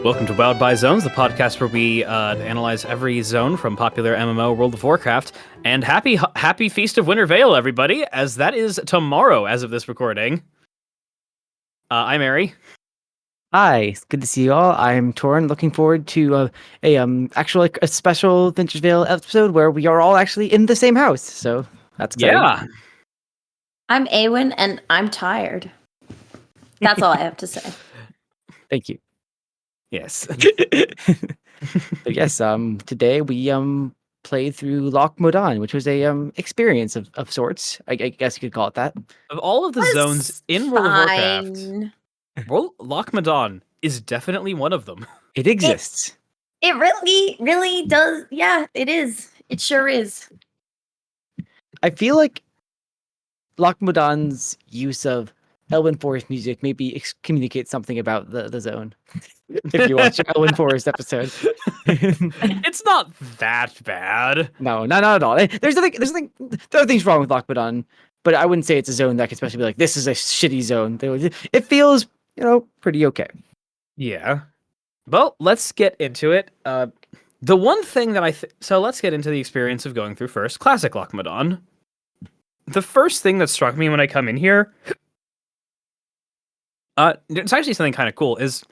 Welcome to Wild by Zones, the podcast where we analyze every zone from popular MMO World of Warcraft. And happy Feast of Winter Veil, everybody, as that is tomorrow as of this recording. I'm Ari. Hi, it's good to see you all. I'm Torn. Looking forward to a special Vintage Veil episode where we are all actually in the same house. So that's exciting. Yeah. I'm Awen, and I'm tired. That's all I have to say. Thank you. Yes. But yes, today we played through Loch Modan, which was a experience of sorts. I guess you could call it that. Of all of the zones in World of Warcraft, Loch Modan is definitely one of them. It exists. It really does. Yeah, it is. It sure is. I feel like Loch Modan's use of Elven Forest music maybe communicates something about the zone. If you watch Elven Forest episode, It's not that bad. No, not at all. There are things wrong with Loch Modan, but I wouldn't say it's a zone that could especially be like, this is a shitty zone. It feels, pretty okay. Yeah. Well, let's get into it. The one thing that so let's get into the experience of going through first Classic Loch Modan. The first thing that struck me when I come in here, it's actually something kind of cool, is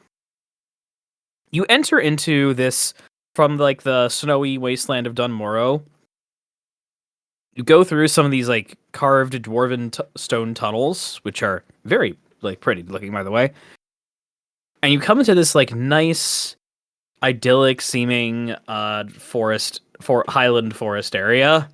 you enter into this from like the snowy wasteland of Dunmorrow. You go through some of these like carved dwarven stone tunnels, which are very like pretty looking, by the way. And you come into this like nice, idyllic seeming highland forest area.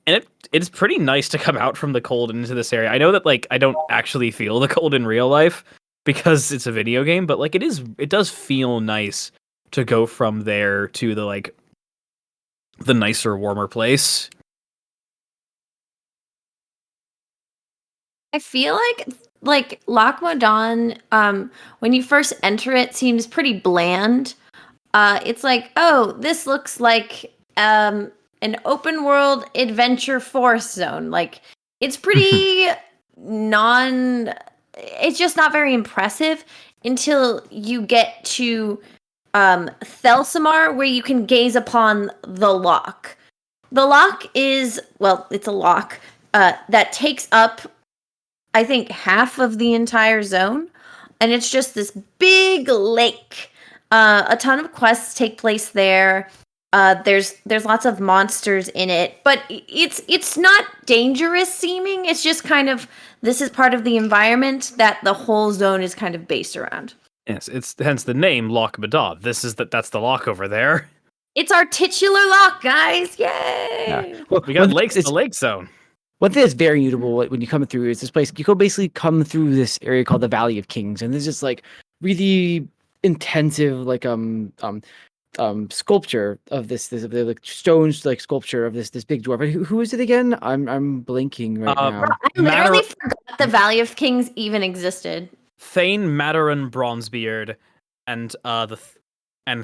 And it's pretty nice to come out from the cold into this area. I know that like I don't actually feel the cold in real life because it's a video game, but like it does feel nice to go from there to the nicer, warmer place. I feel like Loch Modan, when you first enter it, seems pretty bland. It's like, oh, this looks like an open world adventure forest zone. Like, it's pretty it's just not very impressive until you get to Thelsamar, where you can gaze upon the loch. The loch is, well, it's a loch that takes up, I think, half of the entire zone, and it's just this big lake. A ton of quests take place there. There's lots of monsters in it, but it's not dangerous seeming. It's just kind of, this is part of the environment that the whole zone is kind of based around. Yes, it's hence the name Loch Modan. That's the loch over there. It's our titular loch, guys! Yay! Yeah. Well, we got the lake zone. One thing that's very notable when you come through is this place. You can basically come through this area called the Valley of Kings, and there's just like really intensive sculpture of this like stones, like sculpture of this big dwarf. Who is it again? I'm blinking right now. I literally forgot the Valley of Kings even existed. Thane Madaran Bronzebeard and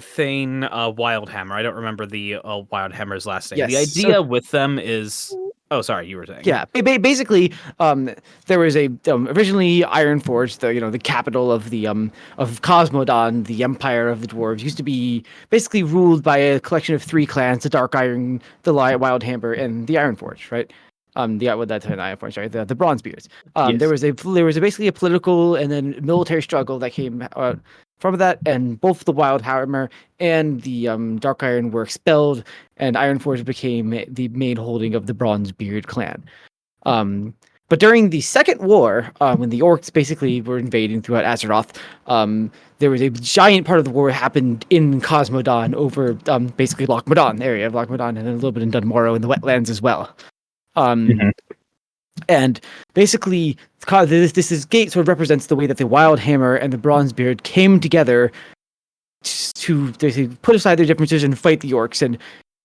Thane Wildhammer. I don't remember the Wildhammer's last name. Yes, the idea with them is... Oh, sorry, you were saying. Yeah, basically, there was a originally Ironforge, the capital of the of Cosmodan, the empire of the dwarves, used to be basically ruled by a collection of three clans: the Dark Iron, the Wildhammer, and the Ironforge, right? The Ironforge, sorry, the Bronzebeards. Yes. There was basically a political and then military struggle that came from that, and both the Wildhammer and the Dark Iron were expelled, and Ironforge became the main holding of the Bronzebeard clan. But during the Second War, when the Orcs basically were invading throughout Azeroth, there was a giant part of the war that happened in Cosmodan over basically Loch Modan, the area of Loch Modan, and then a little bit in Dunmorrow and the wetlands as well. And basically, this gate sort of represents the way that the Wildhammer and the Bronzebeard came together to put aside their differences and fight the Orcs.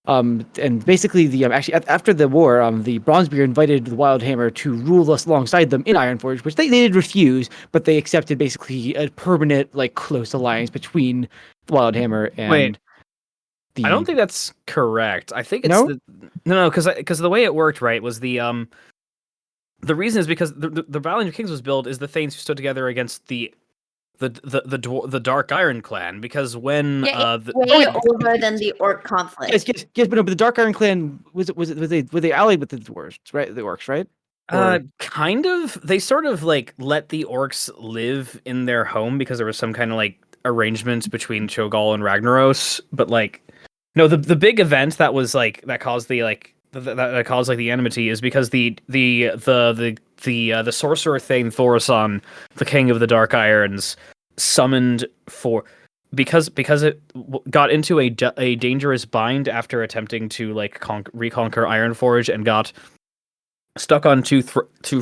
And basically, actually after the war, the Bronzebeard invited the Wildhammer to rule us alongside them in Ironforge, which they did refuse, but they accepted basically a permanent, like, close alliance between the Wildhammer and. Wait. I don't think that's correct. I think it's no, because the way it worked, right, was the reason is because the Valley of Kings was built is the Thanes who stood together against the the Dark Iron clan, because when Yeah, it's way over than the orc conflict. Yes, but no, but the Dark Iron Clan were they allied with the dwarves, right? The orcs, right? Kind of. They sort of like let the orcs live in their home because there was some kind of like arrangement between Cho'Gall and Ragnaros. But like, no, the big event that was like that caused the like that caused like the enmity is because the sorcerer Thane Thorson, the king of the Dark Irons, summoned for because it got into a dangerous bind after attempting to like reconquer Ironforge and got stuck on two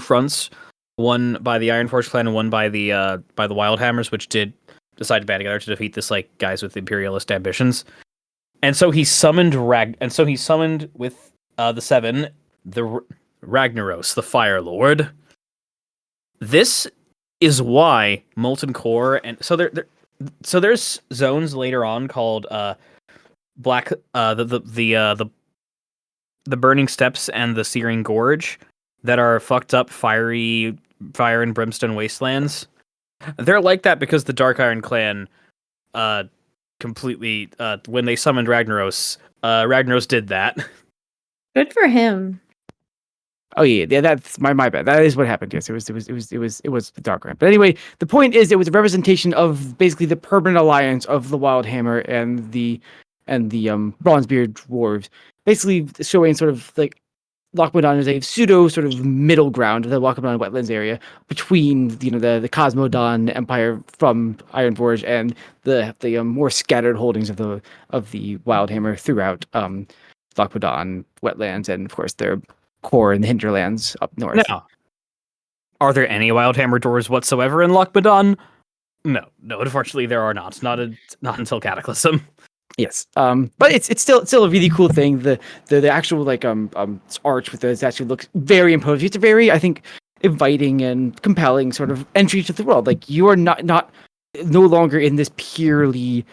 fronts, one by the Ironforge clan and one by the Wildhammers, which did decide to band together to defeat this like guys with imperialist ambitions. And so he summoned with the seven, the Ragnaros, the Fire Lord. This is why Molten Core and so there's zones later on called Black the Burning Steppes and the Searing Gorge that are fucked up fire and brimstone wastelands. They're like that because the Dark Iron clan completely when they summoned Ragnaros, Ragnaros did that. Good for him. Oh yeah, that's my bad. That is what happened. Yes, it was the Dark Iron. But anyway, the point is, it was a representation of basically the permanent alliance of the Wildhammer and the Bronzebeard dwarves, basically showing sort of like Loch Modan is a pseudo sort of middle ground, the Loch Modan wetlands area between the Cosmodan Empire from Ironforge and the more scattered holdings of the Wildhammer throughout Loch Modan wetlands and of course their core in the hinterlands up north. Now, are there any Wildhammer doors whatsoever in Loch Modan? No, unfortunately there are not. Not until Cataclysm. Yes, but it's still a really cool thing. The actual like arch with this actually looks very imposing. It's a very, I think, inviting and compelling sort of entry to the world. Like you are no longer in this purely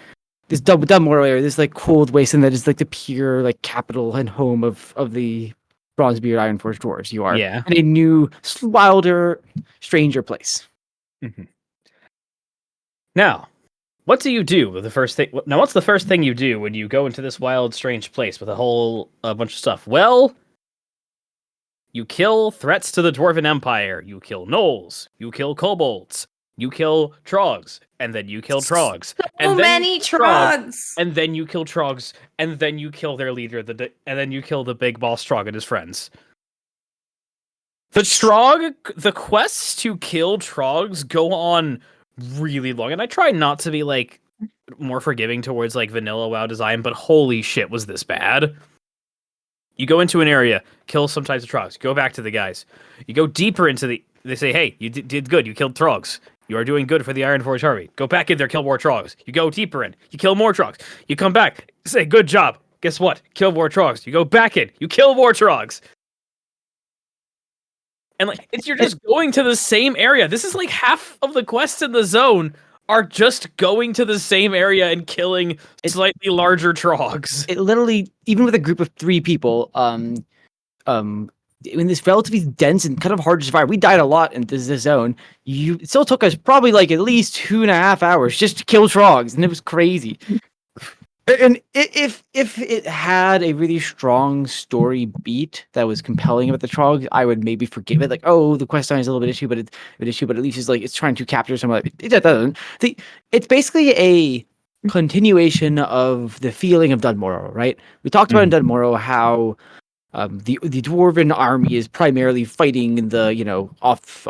this Dunmore area, this like cold wasteland that is like the pure like capital and home of the Bronzebeard Ironforge dwarves. You are in a new, wilder, stranger place. Mm-hmm. Now, what do you do with the first thing? Now, what's the first thing you do when you go into this wild, strange place with a whole bunch of stuff? Well, you kill threats to the Dwarven Empire. You kill gnolls. You kill kobolds. You kill trogs. And then you kill trogs. So many trogs. And then you kill trogs. And then you kill their leader. And then you kill the big boss trog and his friends. The quests to kill trogs go on really long, and I try not to be like more forgiving towards like vanilla WoW design, but holy shit, was this bad? You go into an area, kill some types of trogs, go back to the guys. You go deeper into they say, hey, you did good, you killed trogs. You are doing good for the Ironforge army. Go back in there, kill more trogs. You go deeper in, you kill more trogs. You come back, say, good job. Guess what? Kill more trogs. You go back in, you kill more trogs. And like you're just going to the same area. This is like half of the quests in the zone are just going to the same area and killing slightly larger trogs. It literally, even with a group of 3 people, in this relatively dense and kind of hard to survive, we died a lot in this zone. It still took us probably like at least 2.5 hours just to kill trogs, and it was crazy. And if it had a really strong story beat that was compelling about the trogs, I would maybe forgive it. Like, oh, the quest line is a little bit issue, but at least it's trying to capture some of it. It doesn't. It's basically a continuation of the feeling of Dunmorrow, right? We talked about in Dunmorrow how the dwarven army is primarily fighting in the off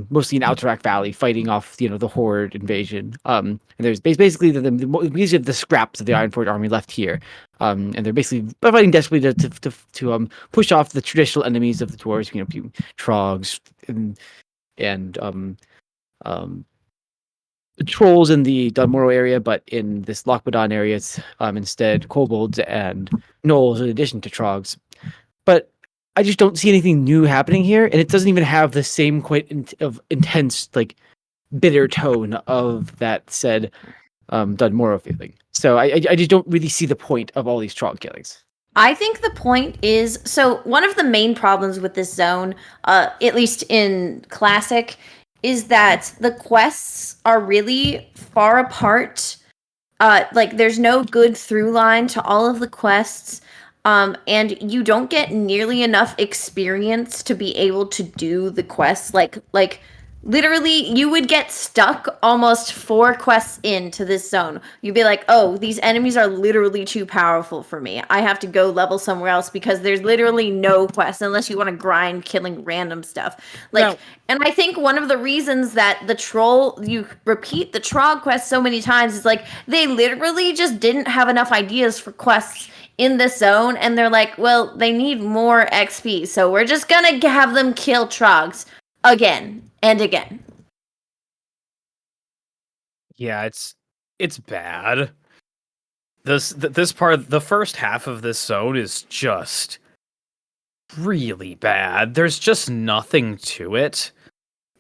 mostly in Alterac Valley, fighting off the horde invasion. And there's basically we have the scraps of the Ironforge army left here, and they're basically fighting desperately to push off the traditional enemies of the dwarves, trogs and trolls in the Dunmorrow area, but in this Loch Modan area, it's instead kobolds and gnolls in addition to trogs. But I just don't see anything new happening here, and it doesn't even have the same intense, like, bitter tone of that said Dunmorrow feeling. So I just don't really see the point of all these trog killings. I think the point is, so one of the main problems with this zone, at least in Classic, is that the quests are really far apart. Like there's no good through line to all of the quests. And you don't get nearly enough experience to be able to do the quests. Like literally you would get stuck almost 4 quests into this zone. You'd be like, oh, these enemies are literally too powerful for me. I have to go level somewhere else because there's literally no quest unless you want to grind killing random stuff. Like, Now- and I think one of the reasons that you repeat the Trog quest so many times is like they literally just didn't have enough ideas for quests in this zone, and they're like, well, they need more XP, so we're just gonna have them kill Trogs again and again. Yeah, it's bad. This part, the first half of this zone is just really bad. There's just nothing to it.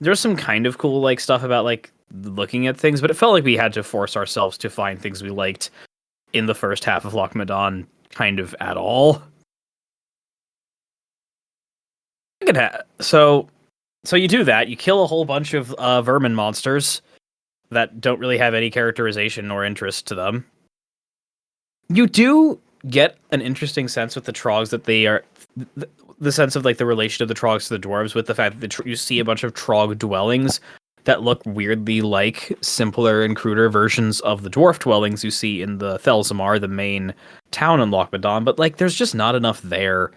There's some kind of cool like stuff about like looking at things, but it felt like we had to force ourselves to find things we liked in the first half of Loch Modan kind of at all. So you do that, you kill a whole bunch of vermin monsters that don't really have any characterization or interest to them. You do get an interesting sense with the Trogs that they are the sense of like the relation of the Trogs to the dwarves, with the fact that you see a bunch of Trog dwellings that look weirdly like simpler and cruder versions of the dwarf dwellings you see in the Thelsamar, the main town in Loch Modan, but like there's just not enough there.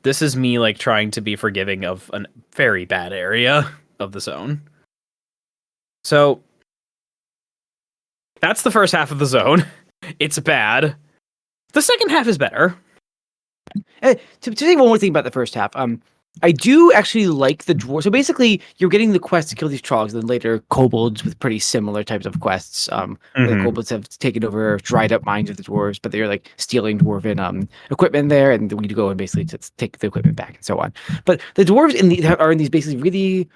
This is me like trying to be forgiving of a very bad area of the zone. So that's the first half of the zone. It's bad. The second half is better. To say one more thing about the first half, I do actually like the dwarves. So basically, you're getting the quest to kill these trogs, and then later kobolds with pretty similar types of quests. Where the kobolds have taken over dried up mines of the dwarves, but they're like stealing dwarven equipment there, and we go and basically take the equipment back and so on. But the dwarves are in these basically really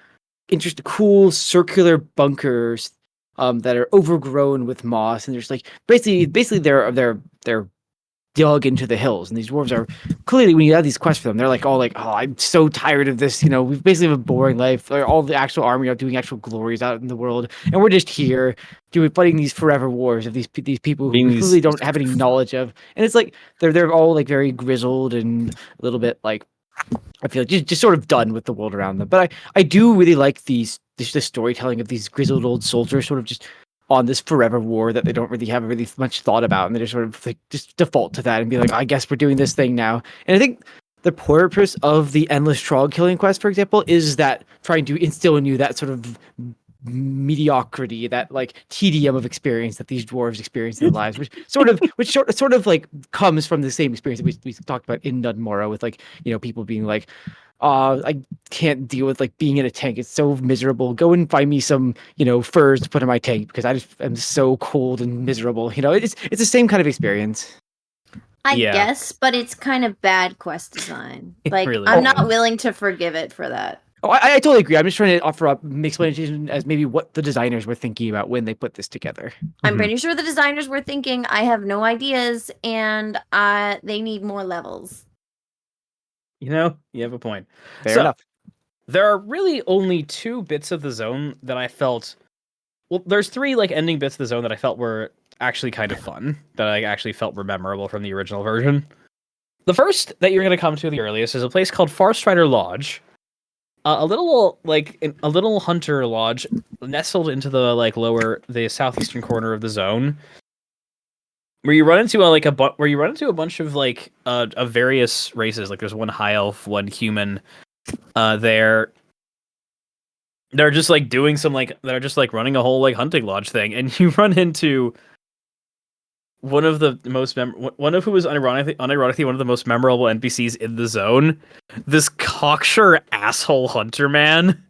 interesting, cool circular bunkers that are overgrown with moss, and there's like basically they're dug into the hills, and these dwarves are clearly, when you have these quests for them, they're like all like, oh, I'm so tired of this, we basically have a boring life. All the actual army are doing actual glories out in the world, and we're just here fighting these forever wars of these people who we clearly don't have any knowledge of. And it's like they're all like very grizzled and a little bit like, I feel like just sort of done with the world around them. But I do really like the storytelling of these grizzled old soldiers sort of just on this forever war that they don't really have really much thought about, and they just sort of like just default to that and be like, I guess we're doing this thing now. And I think the purpose of the endless trog killing quest, for example, is that trying to instill in you that sort of mediocrity, that like tedium of experience that these dwarves experience in their lives, which sort of like comes from the same experience that we talked about in Nudmora, with like people being like, I can't deal with like being in a tank. It's so miserable. Go and find me some, furs to put in my tank because I just am so cold and miserable. It's the same kind of experience. I guess, but it's kind of bad quest design. Like really I'm not willing to forgive it for that. Oh, I totally agree. I'm just trying to offer up explanation as maybe what the designers were thinking about when they put this together. I'm pretty sure the designers were thinking, I have no ideas, and they need more levels. You have a point. Fair enough. There are really only 2 bits of the zone that I felt. Well, there's 3 like ending bits of the zone that I felt were actually kind of fun, that I actually felt were memorable from the original version. The first that you're going to come to the earliest is a place called Farstrider Lodge. A little hunter lodge nestled into the southeastern corner of the zone, where you run into a bunch of like of various races. Like there's one high elf, one human. They're just like doing some they're just like running a whole like hunting lodge thing, and you run into one of the most one of who is unironically one of the most memorable NPCs in the zone. This cocksure asshole hunter man.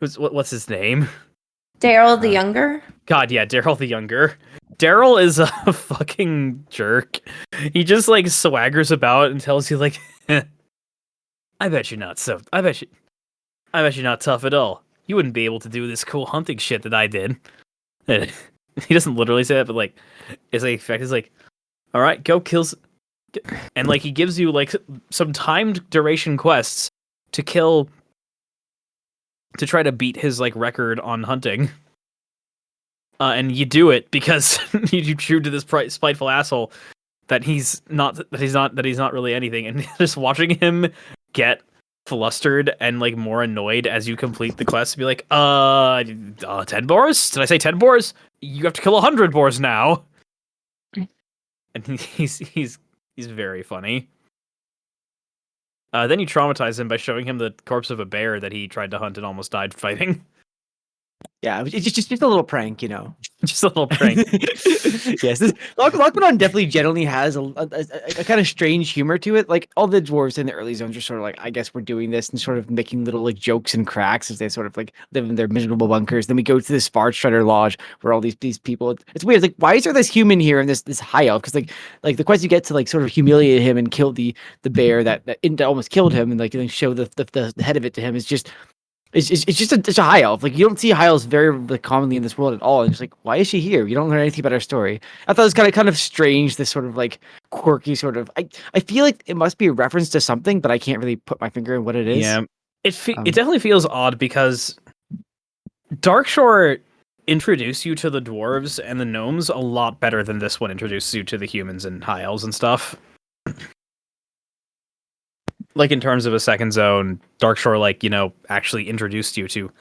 What's his name? Daryl the Younger? God, yeah, Daryl the Younger. Daryl is a fucking jerk. He just like swaggers about and tells you like, I bet you're not tough at all. You wouldn't be able to do this cool hunting shit that I did. He doesn't literally say that, but like, his effect is like, all right, go kills, and like he gives you like some timed duration quests to kill to try to beat his like record on hunting. And you do it because you true to this spiteful asshole that he's not really anything, and just watching him get flustered and like more annoyed as you complete the quest, be like, 10 boars? Did I say 10 boars? You have to kill 100 boars now. And he's very funny. Then you traumatize him by showing him the corpse of a bear that he tried to hunt and almost died fighting. Yeah, it's just a little prank, Just a little prank. Yes, Loch Modan definitely generally has a kind of strange humor to it. Like all the dwarves in the early zones are sort of like, I guess we're doing this, and sort of making little like jokes and cracks as they sort of like live in their miserable bunkers. Then we go to this Far Strider Lodge where all these people. It's weird. Like, why is there this human here and this high elf? Because like the quest you get to like sort of humiliate him and kill the bear that almost killed him, and like show the head of it to him is just. It's just a high elf. Like, you don't see high elves very like commonly in this world at all. And it's like, why is she here? You don't learn anything about her story. I thought it was kind of strange. This sort of like quirky sort of. I feel like it must be a reference to something, but I can't really put my finger on what it is. Yeah, it definitely feels odd because Darkshore introduced you to the dwarves and the gnomes a lot better than this one introduces you to the humans and high elves and stuff. Like, in terms of a second zone, Darkshore, like, actually introduced you to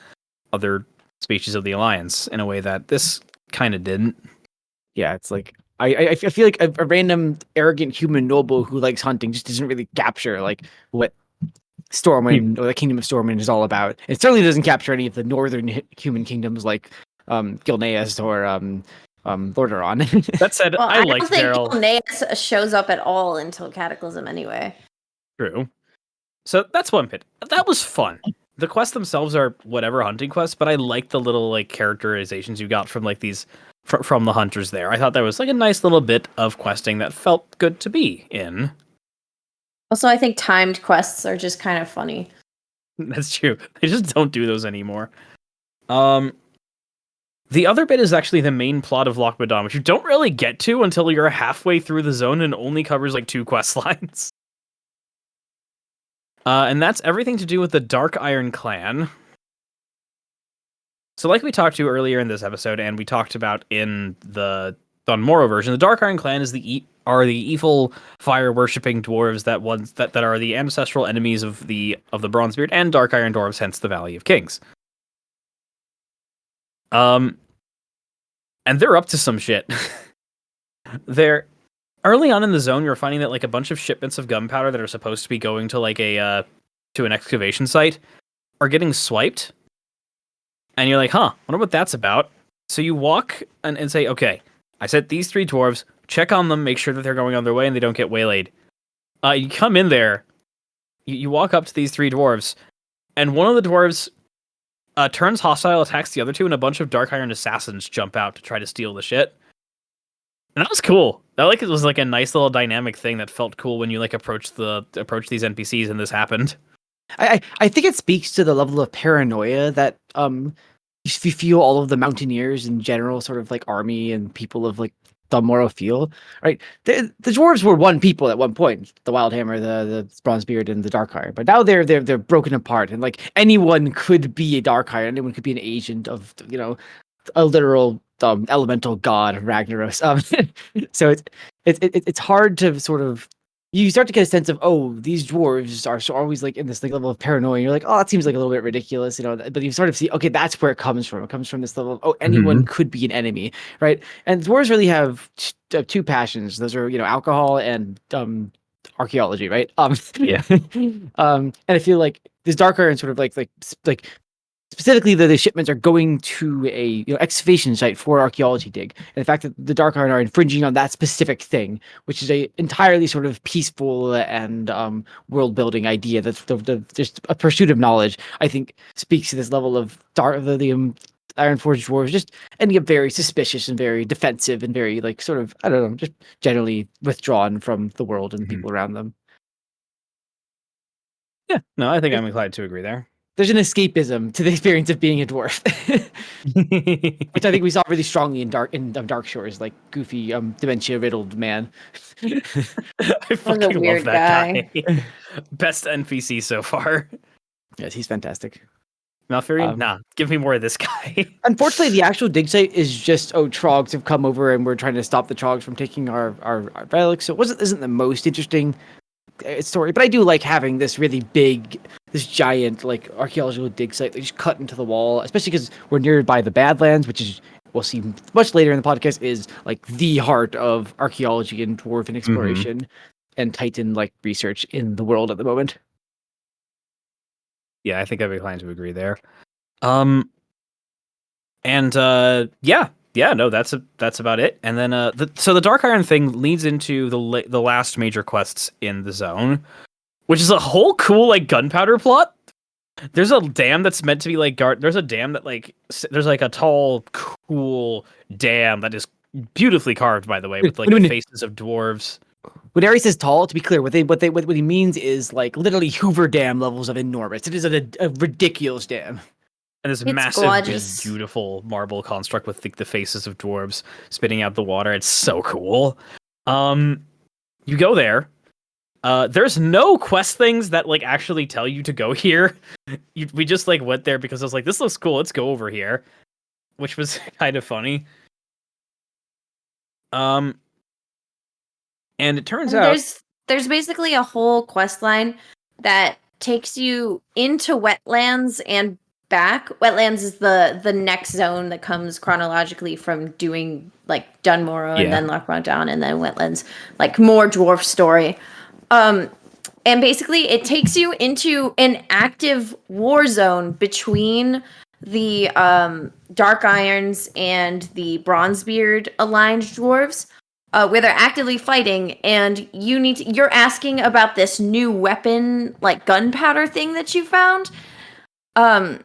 other species of the Alliance in a way that this kind of didn't. Yeah, it's like, I feel like a random arrogant human noble who likes hunting just doesn't really capture, like, what Stormwind or the Kingdom of Stormwind is all about. It certainly doesn't capture any of the northern human kingdoms like Gilneas or Lordaeron. That said, well, I like Daryl. Daryl. Gilneas shows up at all until Cataclysm anyway. True. So that's one bit. That was fun. The quests themselves are whatever hunting quests, but I like the little like characterizations you got from like these from the hunters there. I thought that was like a nice little bit of questing that felt good to be in. Also, I think timed quests are just kind of funny. That's true. They just don't do those anymore. The other bit is actually the main plot of Loch Modan, which you don't really get to until you're halfway through the zone and only covers like 2 quest lines. And that's everything to do with the Dark Iron Clan. So like we talked to earlier in this episode, and we talked about in the Dun Morrow version, the Dark Iron Clan is are the evil fire-worshipping dwarves that are the ancestral enemies of the Bronzebeard and Dark Iron dwarves, hence the Valley of Kings. And they're up to some shit. They're early on in the zone, you're finding that like a bunch of shipments of gunpowder that are supposed to be going to like to an excavation site are getting swiped. And you're like, wonder what that's about. So you walk and say, okay, I sent these 3 dwarves, check on them, make sure that they're going on their way and they don't get waylaid. You come in there, you walk up to these 3 dwarves, and one of the dwarves turns hostile, attacks the other 2, and a bunch of Dark Iron assassins jump out to try to steal the shit. And that was cool. It was like a nice little dynamic thing that felt cool when you like approach these NPCs and this happened. I think it speaks to the level of paranoia that you feel all of the mountaineers in general, sort of like army and people of like Dun Morrow feel, right? The dwarves were one people at one point, the Wildhammer, the Bronzebeard, and the Dark Iron, but now they're broken apart, and like anyone could be a Dark Iron, anyone could be an agent of a literal elemental god Ragnaros. So it's hard to sort of, you start to get a sense of, oh, these dwarves are so always like in this like level of paranoia. You're like, oh, that seems like a little bit ridiculous, but you sort of see, okay, that's where it comes from. It comes from this level of, oh, anyone could be an enemy, right? And dwarves really have 2 passions. Those are alcohol and archaeology, right? Yeah. And I feel like this Dark Iron sort of like specifically, the shipments are going to a excavation site for archaeology dig, and the fact that the Dark Iron are infringing on that specific thing, which is a entirely sort of peaceful and world building idea, that's just a pursuit of knowledge, I think speaks to this level of the Ironforged dwarves just ending up very suspicious and very defensive and very like sort of, I don't know, just generally withdrawn from the world and the people around them. Yeah, no, I think I'm inclined to agree there. There's an escapism to the experience of being a dwarf, which I think we saw really strongly in Dark Shores, like goofy, dementia riddled man. I fucking love that guy. Best NPC so far. Yes, he's fantastic. Malfurion? Nah, give me more of this guy. Unfortunately, the actual dig site is just trogs have come over and we're trying to stop the trogs from taking our relics. So isn't the most interesting story, but I do like having this really big, this giant like archaeological dig site that just cut into the wall, especially because we're nearby the Badlands, which is we'll see much later in the podcast is like the heart of archaeology and dwarven exploration and Titan like research in the world at the moment. Yeah, I think I'd be inclined to agree there. And no, that's about it. And then so the Dark Iron thing leads into the last major quests in the zone, which is a whole cool like gunpowder plot. There's a dam that's meant to be like there's a dam that like there's like a tall, cool dam that is beautifully carved, by the way, with like the faces of dwarves. When Ari says tall, to be clear, what he means is like literally Hoover Dam levels of enormous. It is a ridiculous dam. And this massive, just beautiful marble construct with the faces of dwarves spitting out the water. It's so cool. You go there. There's no quest things that like actually tell you to go here. We just like went there because I was like, this looks cool. Let's go over here, which was kind of funny. And it turns out there's basically a whole quest line that takes you into wetlands and back. Wetlands is the next zone that comes chronologically from doing like Dunmorrow and then Loch Modan and then wetlands, like more dwarf story. And basically it takes you into an active war zone between the Dark Irons and the Bronzebeard aligned dwarves. Where they're actively fighting, and you're asking about this new weapon, like gunpowder thing that you found. And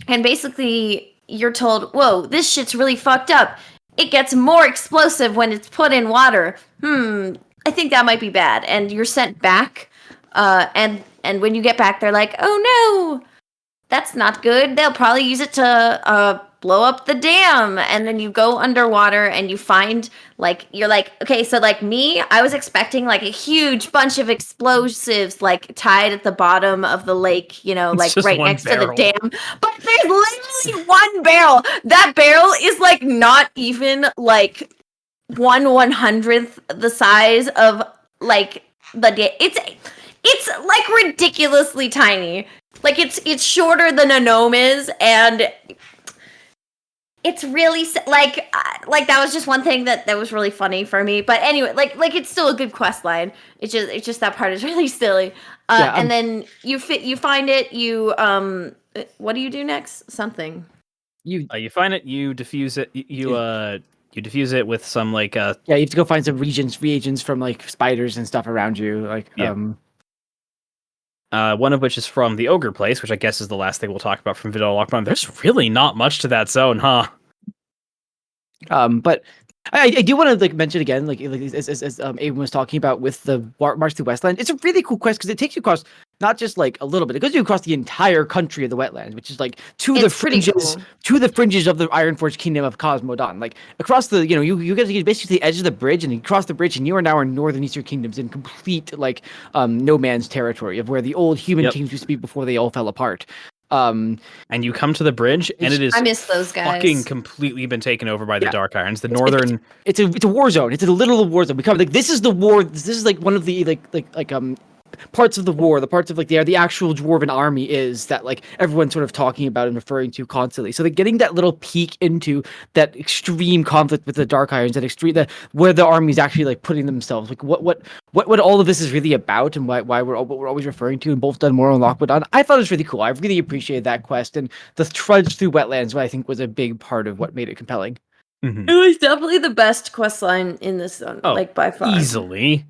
basically you're told, whoa, this shit's really fucked up. It gets more explosive when it's put in water. I think that might be bad. And you're sent back. And when you get back, they're like, oh no, that's not good. They'll probably use it to blow up the dam. And then you go underwater and you find you're like, okay, so like me, I was expecting like a huge bunch of explosives like tied at the bottom of the lake, like right next to the dam. But there's literally one barrel. That barrel is like not even like 1/100th the size of like the dam. It's like ridiculously tiny. Like it's shorter than a gnome is, and it's really like that was just one thing that was really funny for me. But anyway, like it's still a good quest line. It's just that part is really silly. And then you find it. You what do you do next? Something. You find it. You defuse it. You defuse it with some like you have to go find some reagents from like spiders and stuff around you. One of which is from the Ogre Place, which I guess is the last thing we'll talk about from Vidal Loch Modan. There's really not much to that zone, huh? But I do want to like mention again, like as Aben was talking about with the March through Westland, it's a really cool quest because it takes you across not just like a little bit, it goes you across the entire country of the wetlands, which is like to the fringes of the Ironforge Kingdom of Loch Modan. Like across the, you get to basically the edge of the bridge and you cross the bridge and you are now in northern Eastern Kingdoms in complete like no man's territory of where the old human kings used to be before they all fell apart. And you come to the bridge, and it is I miss those guys. Fucking completely been taken over by the Dark Irons. The northern, it's a war zone. It's a literal war zone. We come like this is the war. This is like one of the parts of the war. The parts of like the actual dwarven army is that like everyone's sort of talking about and referring to constantly. So they're getting that little peek into that extreme conflict with the Dark Irons, where the army is actually like putting themselves, like what all of this is really about, and why we're always referring to in both Dunmorrow and Loch Modan. I thought it was really cool. I really appreciated that quest, and the trudge through wetlands, what I think was a big part of what made it compelling. Mm-hmm. It was definitely the best quest line in this zone, like by far. Easily.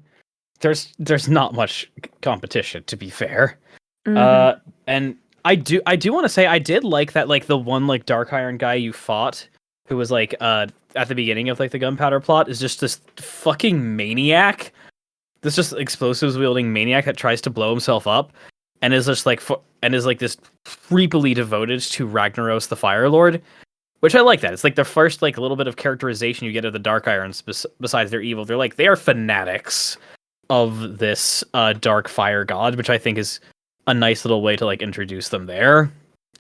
There's not much competition, to be fair. Mm-hmm. And I do want to say I did like that, like the one like Dark Iron guy you fought, who was like at the beginning of like the gunpowder plot, is just this fucking maniac. This just explosives wielding maniac that tries to blow himself up, and is just like this creepily devoted to Ragnaros the Fire Lord, which I like that. It's like the first like little bit of characterization you get of the Dark Irons besides their evil. They are fanatics of this dark fire god, which I think is a nice little way to like introduce them there.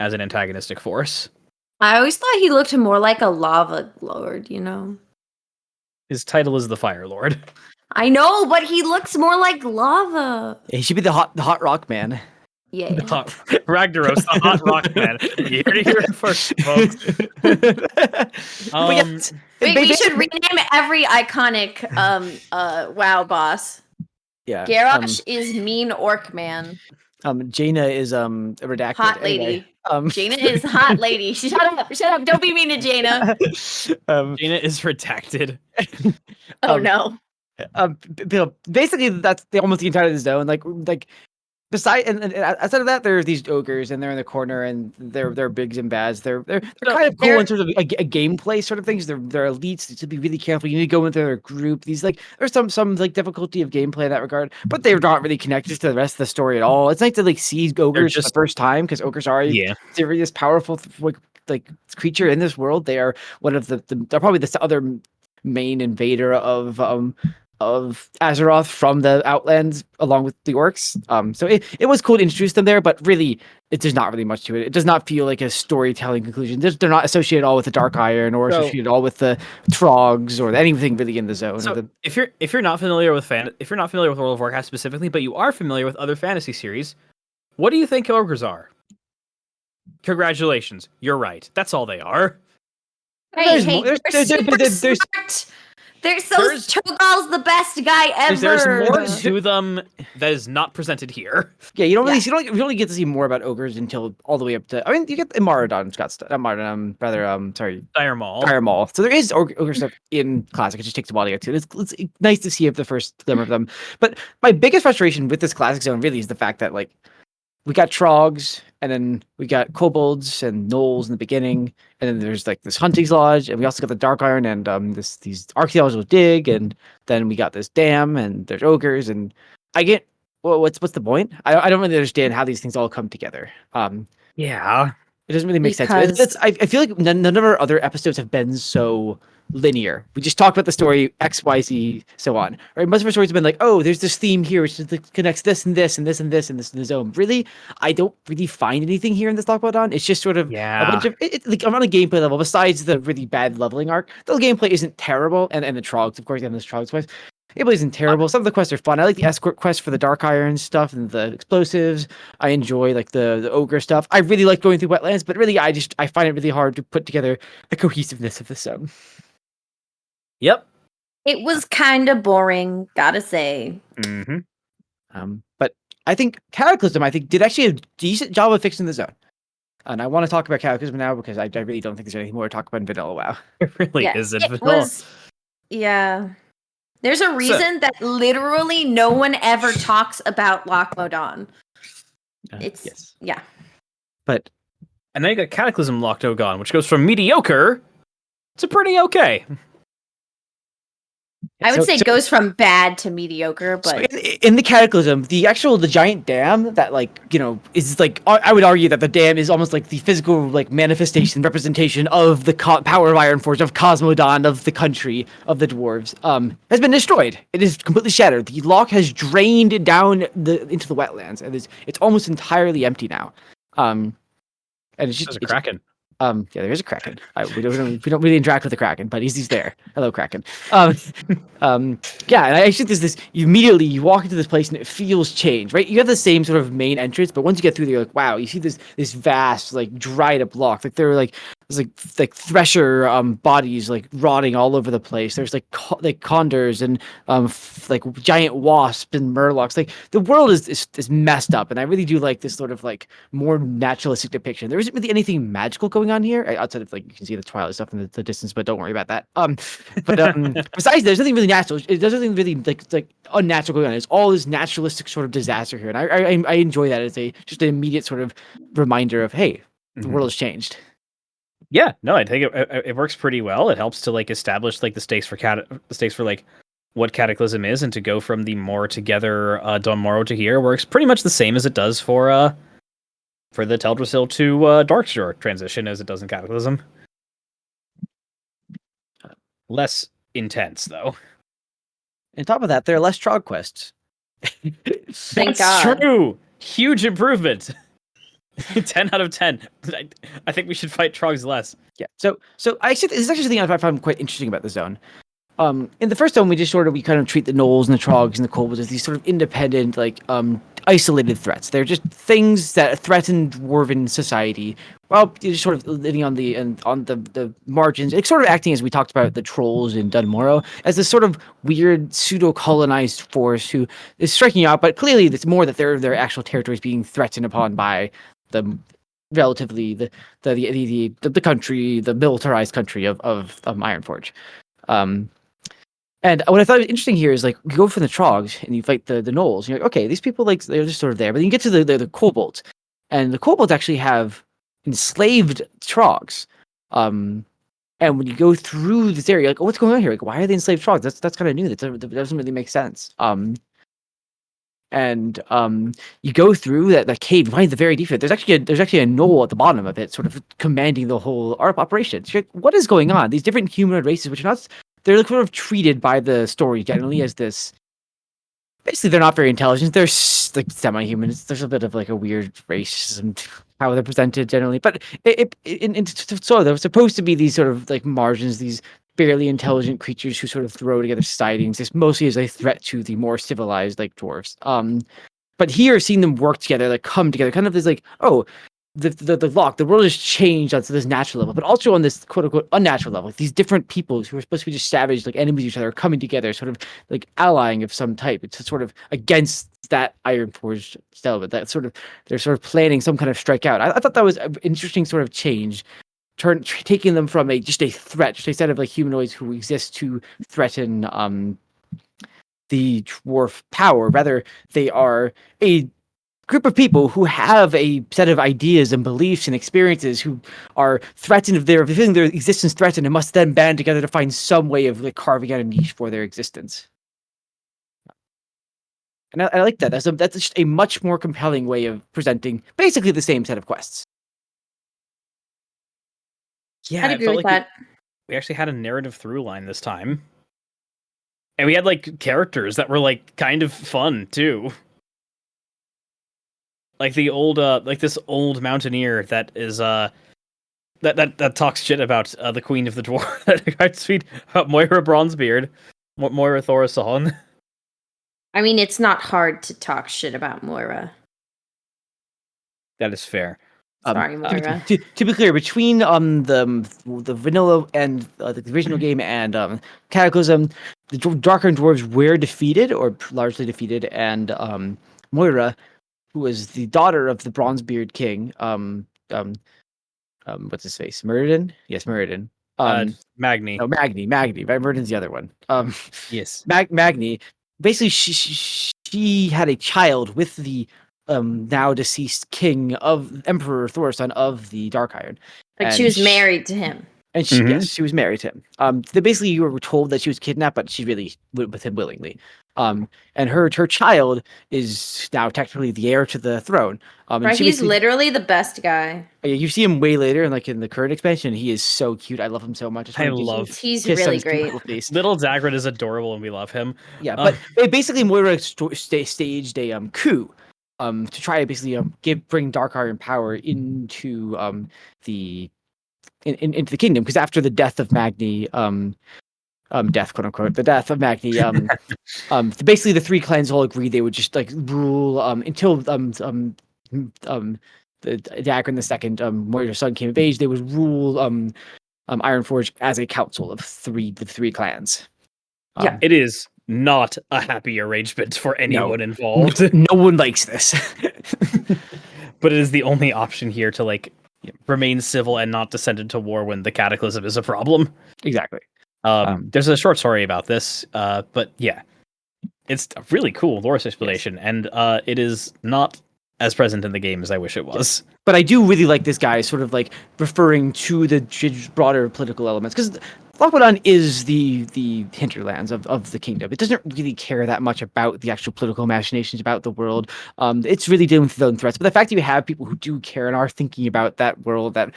as an antagonistic force. I always thought he looked more like a lava lord, you know? His title is the Fire Lord. I know, but he looks more like lava. He should be the hot rock man. Yeah. The hot, Ragnaros, the hot rock man. You heard it here first, folks. But yes, We should rename every iconic WoW boss. yeah. Garrosh is mean orc man. Jaina is redacted. Hot lady. Anyway, Jaina is hot lady. Shut up. Don't be mean to Jaina. Jaina is redacted. Oh no. Basically that's almost the entirety of the zone. Like beside and outside of that, there's these ogres and they're in the corner and they're bigs and bads. They're kind of cool in terms of a gameplay sort of things. They're elites to be really careful. You need to go into their group. These like there's some like difficulty of gameplay in that regard, but they're not really connected to the rest of the story at all. It's nice to like see ogres for the first time because ogres are a serious powerful like creature in this world. They are one of they're probably the other main invader of Azeroth from the Outlands along with the orcs. So it was cool to introduce them there, but really there's not really much to it. It does not feel like a storytelling conclusion. They're not associated at all with the Dark Iron or associated at all with the Trogs or anything really in the zone. So if you're not familiar with World of Warcraft specifically, but you are familiar with other fantasy series, what do you think ogres are? Congratulations, you're right. That's all they are. Hey, Cho'Gall's the best guy ever. There's more to them that is not presented here. Yeah, you don't really get to see more about ogres until all the way up to. I mean, you get Maradon, Dire Maul. Dire Maul. So there is ogre stuff in Classic. It just takes a while to get to. It's nice to see the first glimmer of them. But my biggest frustration with this Classic zone really is the fact that like we got Trogs, and then we got kobolds and gnolls in the beginning, and then there's like this hunting's lodge, and we also got the Dark Iron and these archaeological dig, and then we got this dam, and there's ogres, and I get what's the point? I don't really understand how these things all come together. Yeah, it doesn't really make sense. I feel like none of our other episodes have been so linear. We just talk about the story X, Y, Z, so on. Right? Most of our stories have been like, oh, there's this theme here which connects this and this and this and this and this in the zone. Really, I don't really find anything here in this Loch Modan. It's just sort of a bunch of like I'm on a gameplay level. Besides the really bad leveling arc, the gameplay isn't terrible, and the Trogs, of course, and this Trogs quest. Gameplay isn't terrible. Some of the quests are fun. I like the escort quest for the Dark Iron stuff and the explosives. I enjoy like the ogre stuff. I really like going through wetlands, but really I find it really hard to put together the cohesiveness of the zone. Yep. It was kind of boring, gotta say. Mm-hmm. But I think Cataclysm, did actually a decent job of fixing the zone. And I want to talk about Cataclysm now because I really don't think there's anything more to talk about in Vanilla WoW. It really isn't Vanilla. There's a reason that literally no one ever talks about Loch Modan. But and then you got Cataclysm Loch Modan, which goes from mediocre to pretty okay. I would say it goes from bad to mediocre, but so in the Cataclysm, the giant dam that is like I would argue that the dam is almost like the physical manifestation representation of the power of Ironforge, of Cosmodan, of the country of the dwarves, has been destroyed. It is completely shattered. The loch has drained down into the wetlands, and it's almost entirely empty now. And it's just a kraken. There is a kraken. We don't really interact with the kraken, but he's there. Hello, kraken. And I actually there's this. You walk into this place and it feels changed, right? You have the same sort of main entrance, but once you get through there, you're like, wow, you see this vast dried up loch. Like there are there's thresher bodies rotting all over the place. There's condors and giant wasps and murlocs. The world is messed up, and I really do like this sort of more naturalistic depiction. There isn't really anything magical going on here outside of you can see the Twilight stuff in the distance, but don't worry about that. Besides, there's nothing really natural. There's nothing really unnatural going on. It's all this naturalistic sort of disaster here, and I enjoy that as just an immediate sort of reminder of hey, the world has changed. Yeah, no, I think it works pretty well. It helps to establish the stakes for what Cataclysm is, and to go from the more together Don Moro to here works pretty much the same as it does for the Teldrassil to Darkshore transition as it does in Cataclysm. Less intense though. On top of that, there are less Trog quests. Thank God. True. Huge improvement. 10 out of 10. I think we should fight Trogs less. Yeah. So I actually, this is actually something I found quite interesting about the zone. In the first zone, we kind of treat the gnolls and the trogs and the kobolds as these sort of independent, isolated threats. They're just things that threaten dwarven society, while you're just sort of living on the margins. It's sort of acting as we talked about the trolls in Dunmorrow as this sort of weird pseudo colonized force who is striking out, but clearly it's more that their actual territory is being threatened upon by the relatively the country, the militarized country of Ironforge. And what I thought was interesting here is, like, you go from the trogs and you fight the gnolls. You're like, okay, these people, like, they're just sort of there. But then you get to the kobolds, and the kobolds actually have enslaved trogs. And when you go through this area, you're like, oh, what's going on here? Like, why are they enslaved trogs? That's kind of new. That doesn't really make sense. And you go through that cave, you find the very deep. There's actually a gnoll at the bottom of it, sort of commanding the whole operation. So you're like, what is going on? These different humanoid races, which are not. They're sort of treated by the story generally as this. Basically, they're not very intelligent. They're like semi-humans. There's a bit of like a weird race and how they're presented generally. But so they're supposed to be these sort of like margins, these barely intelligent creatures who sort of throw together tidings. This mostly as a threat to the more civilized like dwarves. But here, seeing them work together, like come together, kind of is like, oh. The lock, the world has changed on this natural level, but also on this quote unquote unnatural level. Like these different peoples who are supposed to be just savage, like enemies of each other, are coming together, sort of like allying of some type. It's sort of against that Ironforge style, but that sort of they're sort of planning some kind of strike out. I thought that was an interesting sort of change, taking them from just a threat, just a set of like humanoids who exist to threaten the dwarf power. Rather, they are a group of people who have a set of ideas and beliefs and experiences who are threatened if they're feeling their existence threatened and must then band together to find some way of like carving out a niche for their existence. And I like that. That's just a much more compelling way of presenting basically the same set of quests. Yeah, I'd agree with that. We actually had a narrative through line this time. And we had like characters that were like kind of fun too. Like the old, like this old mountaineer that is, that talks shit about the Queen of the Dwarf. That sweet Moira Bronzebeard, Moira Thorisson. I mean, it's not hard to talk shit about Moira. That is fair. Sorry, Moira. To be clear, between the vanilla and the original game and Cataclysm, the Dark Iron Dwarves were defeated or largely defeated, and Moira, who was the daughter of the Bronzebeard King, what's his face? Muradin? Yes, Muradin. Magni. No, Magni. Muradin's the other one. Yes. Magni. Basically, she had a child with the now deceased king of Emperor Thorisson of the Dark Iron. Like she was married to him. And yes, she was married to him. Basically, you were told that she was kidnapped, but she really went with him willingly. And her child is now technically the heir to the throne. Right, he's literally the best guy. You see him way later, and like in the current expansion, he is so cute. I love him so much. He's really great. Little Dagrid is adorable, and we love him. Yeah, but basically, Moira staged a coup. To try to basically bring Dark Iron power into into the kingdom, because after the death of Magni, death quote unquote, the death of Magni, basically the three clans all agreed they would just like rule until the Dagrin the second, Moira's son, came of age. They would rule Ironforge as a council of the three clans. Yeah, it is not a happy arrangement for anyone involved. No one likes this. But it is the only option here to like remain civil and not descend into war when the cataclysm is a problem. Exactly. There's a short story about this, but yeah, it's a really cool lore explanation, and it is not as present in the game as I wish it was. But I do really like this guy sort of like referring to the broader political elements, because Loch Modan is the hinterlands of the kingdom. It doesn't really care that much about the actual political machinations about the world. It's really dealing with its own threats. But the fact that you have people who do care and are thinking about that world, that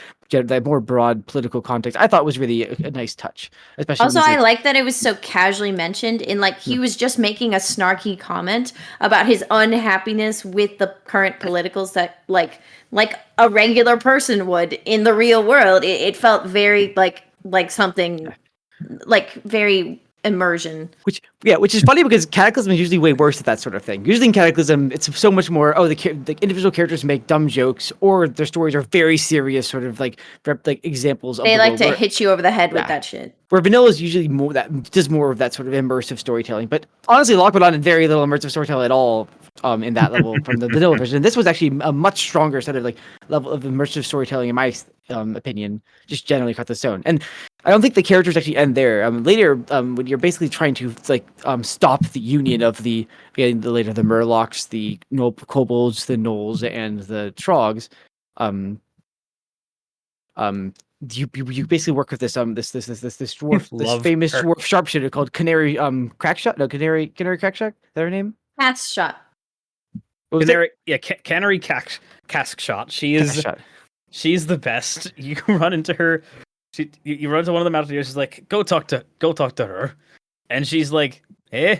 more broad political context, I thought was really a nice touch. Especially also, I like that it was so casually mentioned in like he was just making a snarky comment about his unhappiness with the current politicals that like a regular person would in the real world. It felt very like something like very immersion. Which is funny because Cataclysm is usually way worse at that sort of thing. Usually in Cataclysm, it's so much more. Oh, the individual characters make dumb jokes, or their stories are very serious, sort of like examples. They of like to hit you over the head with Yeah. that shit. Where vanilla is usually does more of that sort of immersive storytelling. But honestly, Loch Modan had very little immersive storytelling at all in that level from the vanilla version. And this was actually a much stronger sort of like level of immersive storytelling, in my opinion, just generally cut the stone. And I don't think the characters actually end there. Later, when you're basically trying to like stop the union of the Murlocs, the kobolds, the gnolls, and the trogs, you basically work with this dwarf, this famous dwarf sharpshooter called Canary Crackshot. No, Canary Crackshot. Is that her name? Pass shot. Canary, Canary Cask Shot. She's the best. You run into her. You run into one of the mountaineers. She's like, go talk to her, and she's like, eh.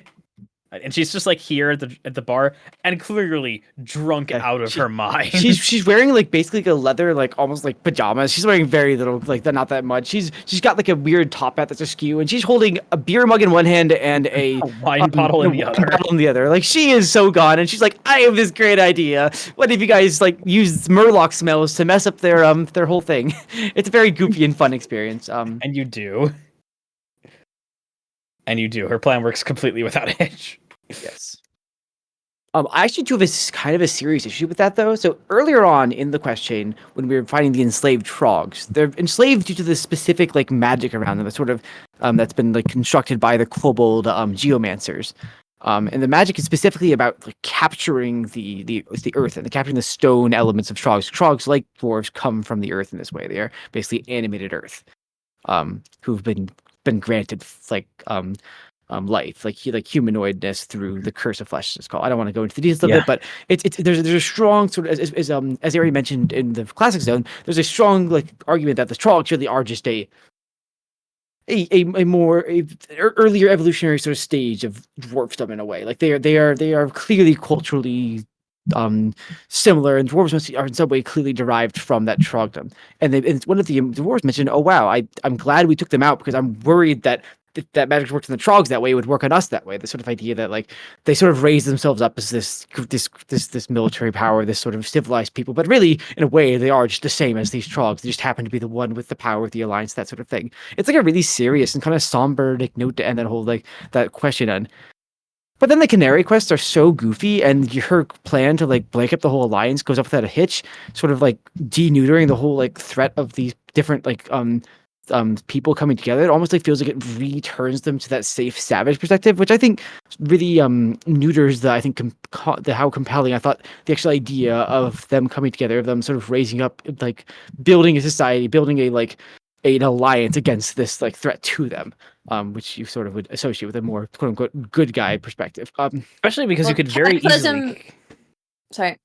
And she's just like here at the bar and clearly drunk out of her mind. She's wearing like basically like a leather, like almost like pajamas. She's wearing very little, like not that much. She's got like a weird top hat that's askew, and she's holding a beer mug in one hand and a wine bottle in the other. Like she is so gone, and she's like, I have this great idea. What if you guys like use Murloc smells to mess up their whole thing? It's a very goofy and fun experience. And you do. Her plan works completely without a hitch. Yes. I actually do have kind of a serious issue with that, though. So earlier on in the quest chain, when we were fighting the enslaved trogs, they're enslaved due to the specific like magic around them, sort of that's been like constructed by the kobold geomancers. And the magic is specifically about like capturing the earth and capturing the stone elements of trogs. Trogs, like dwarves, come from the earth in this way. They are basically animated earth, who've been granted like life, like humanoidness through the curse of flesh. It's called. I don't want to go into the details of it, but there's a strong sort of as I already mentioned in the classic zone. There's a strong like argument that the trogs really are just a more earlier evolutionary sort of stage of dwarfdom in a way. Like they are clearly culturally similar, and dwarves are in some way clearly derived from that trogdom. And one of the dwarves mentioned, "Oh wow, I'm glad we took them out because I'm worried that magic works on the trogs that way, it would work on us that way." The sort of idea that like they sort of raise themselves up as this military power, this sort of civilized people, but really in a way they are just the same as these trogs. They just happen to be the one with the power of the alliance, that sort of thing. It's like a really serious and kind of somber like note to end that whole like that question on. But then the Canary quests are so goofy, and her plan to like blank up the whole alliance goes up without a hitch, sort of like deneutering the whole like threat of these different like people coming together. It almost like feels like it returns them to that safe savage perspective, which I think really neuters how compelling I thought the actual idea of them coming together, of them sort of raising up, like building a society, building a like an alliance against this like threat to them, which you sort of would associate with a more quote unquote good guy perspective. Especially because you could very easily. Sorry.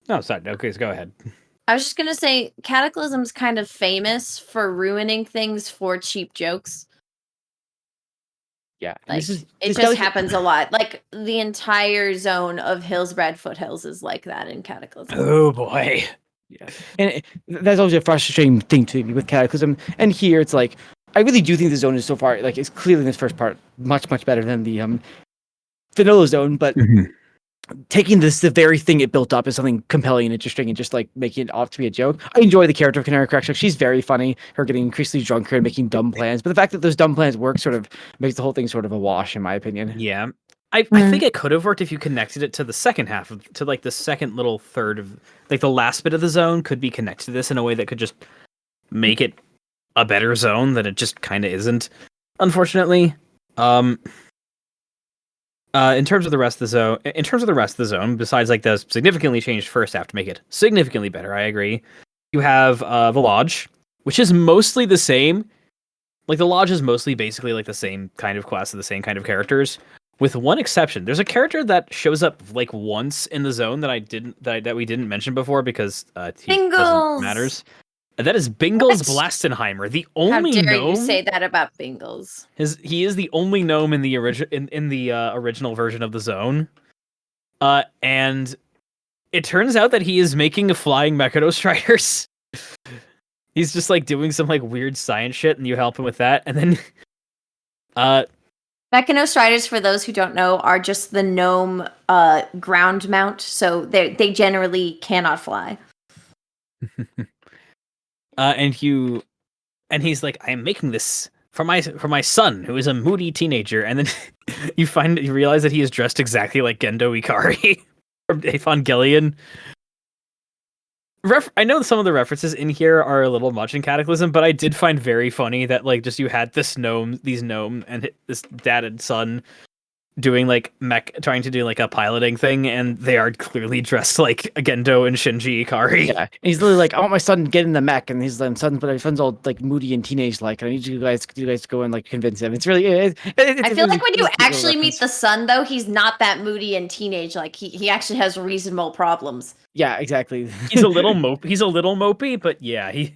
No, sorry. Okay, go ahead. I was just gonna say, Cataclysm's kind of famous for ruining things for cheap jokes. Yeah, like, it just happens a lot. Like the entire zone of Hillsbred Foothills is like that in Cataclysm. Oh boy. Yeah, and that's always a frustrating thing to me with Cataclysm. And here it's like, I really do think the zone is so far, like it's clearly in this first part much better than the vanilla zone, but. Mm-hmm. Taking the very thing it built up as something compelling and interesting and just like making it off to be a joke. I enjoy the character of Canary Crackshot. She's very funny. Her getting increasingly drunker and making dumb plans. But the fact that those dumb plans work sort of makes the whole thing sort of a wash, in my opinion. Yeah. I think it could have worked if you connected it to the second half, to like the second little third of like the last bit of the zone could be connected to this in a way that could just make it a better zone that it just kind of isn't, unfortunately. In terms of the rest of the zone, besides like the significantly changed first half to make it significantly better, I agree. You have the lodge, which is mostly the same, like the lodge is mostly basically like the same kind of class of the same kind of characters, with one exception. There's a character that shows up like once in the zone that we didn't mention before because he doesn't Bingles! matters. And that is Bingles What? Blastenheimer, the How only dare gnome. you say that about Bingles? He is the only gnome in the original version of the zone. And it turns out that he is making flying Mechanostriders. He's just like doing some like weird science shit, and you help him with that, and then Mechanostriders, for those who don't know, are just the gnome ground mount, so they generally cannot fly. and he's like, I am making this for my son, who is a moody teenager, and then you realize that he is dressed exactly like Gendo Ikari from Evangelion. I know some of the references in here are a little much in Cataclysm, but I did find very funny that like just you had these gnome and this dad and son doing like trying to do like a piloting thing, and they are clearly dressed like Gendo and Shinji Ikari. Yeah, and he's literally like, I want my son to get in the mech, and he's like, but my son's all like moody and teenage like, and I need you guys to go and like convince him. It's really. I feel like when you actually meet the son, though, he's not that moody and teenage. Like he actually has reasonable problems. Yeah, exactly. He's a little mopey, but yeah, he.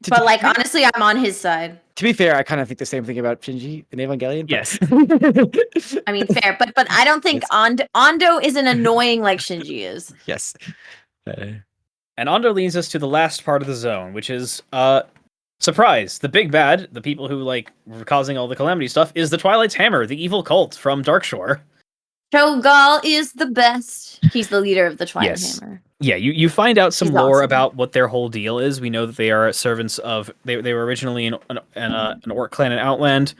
But like honestly, I'm on his side. To be fair, I kind of think the same thing about Shinji in Evangelion. Yes. I mean, fair, but I don't think Ando isn't annoying like Shinji is. Yes. And Ando leads us to the last part of the zone, which is surprise. The big bad, the people who like were causing all the calamity stuff, is the Twilight's Hammer, the evil cult from Darkshore. Cho'Gall is the best. He's the leader of the Twilight Hammer. Yeah, you find out some He's lore awesome. about what their whole deal is. We know that they are servants of. They were originally an orc clan in Outland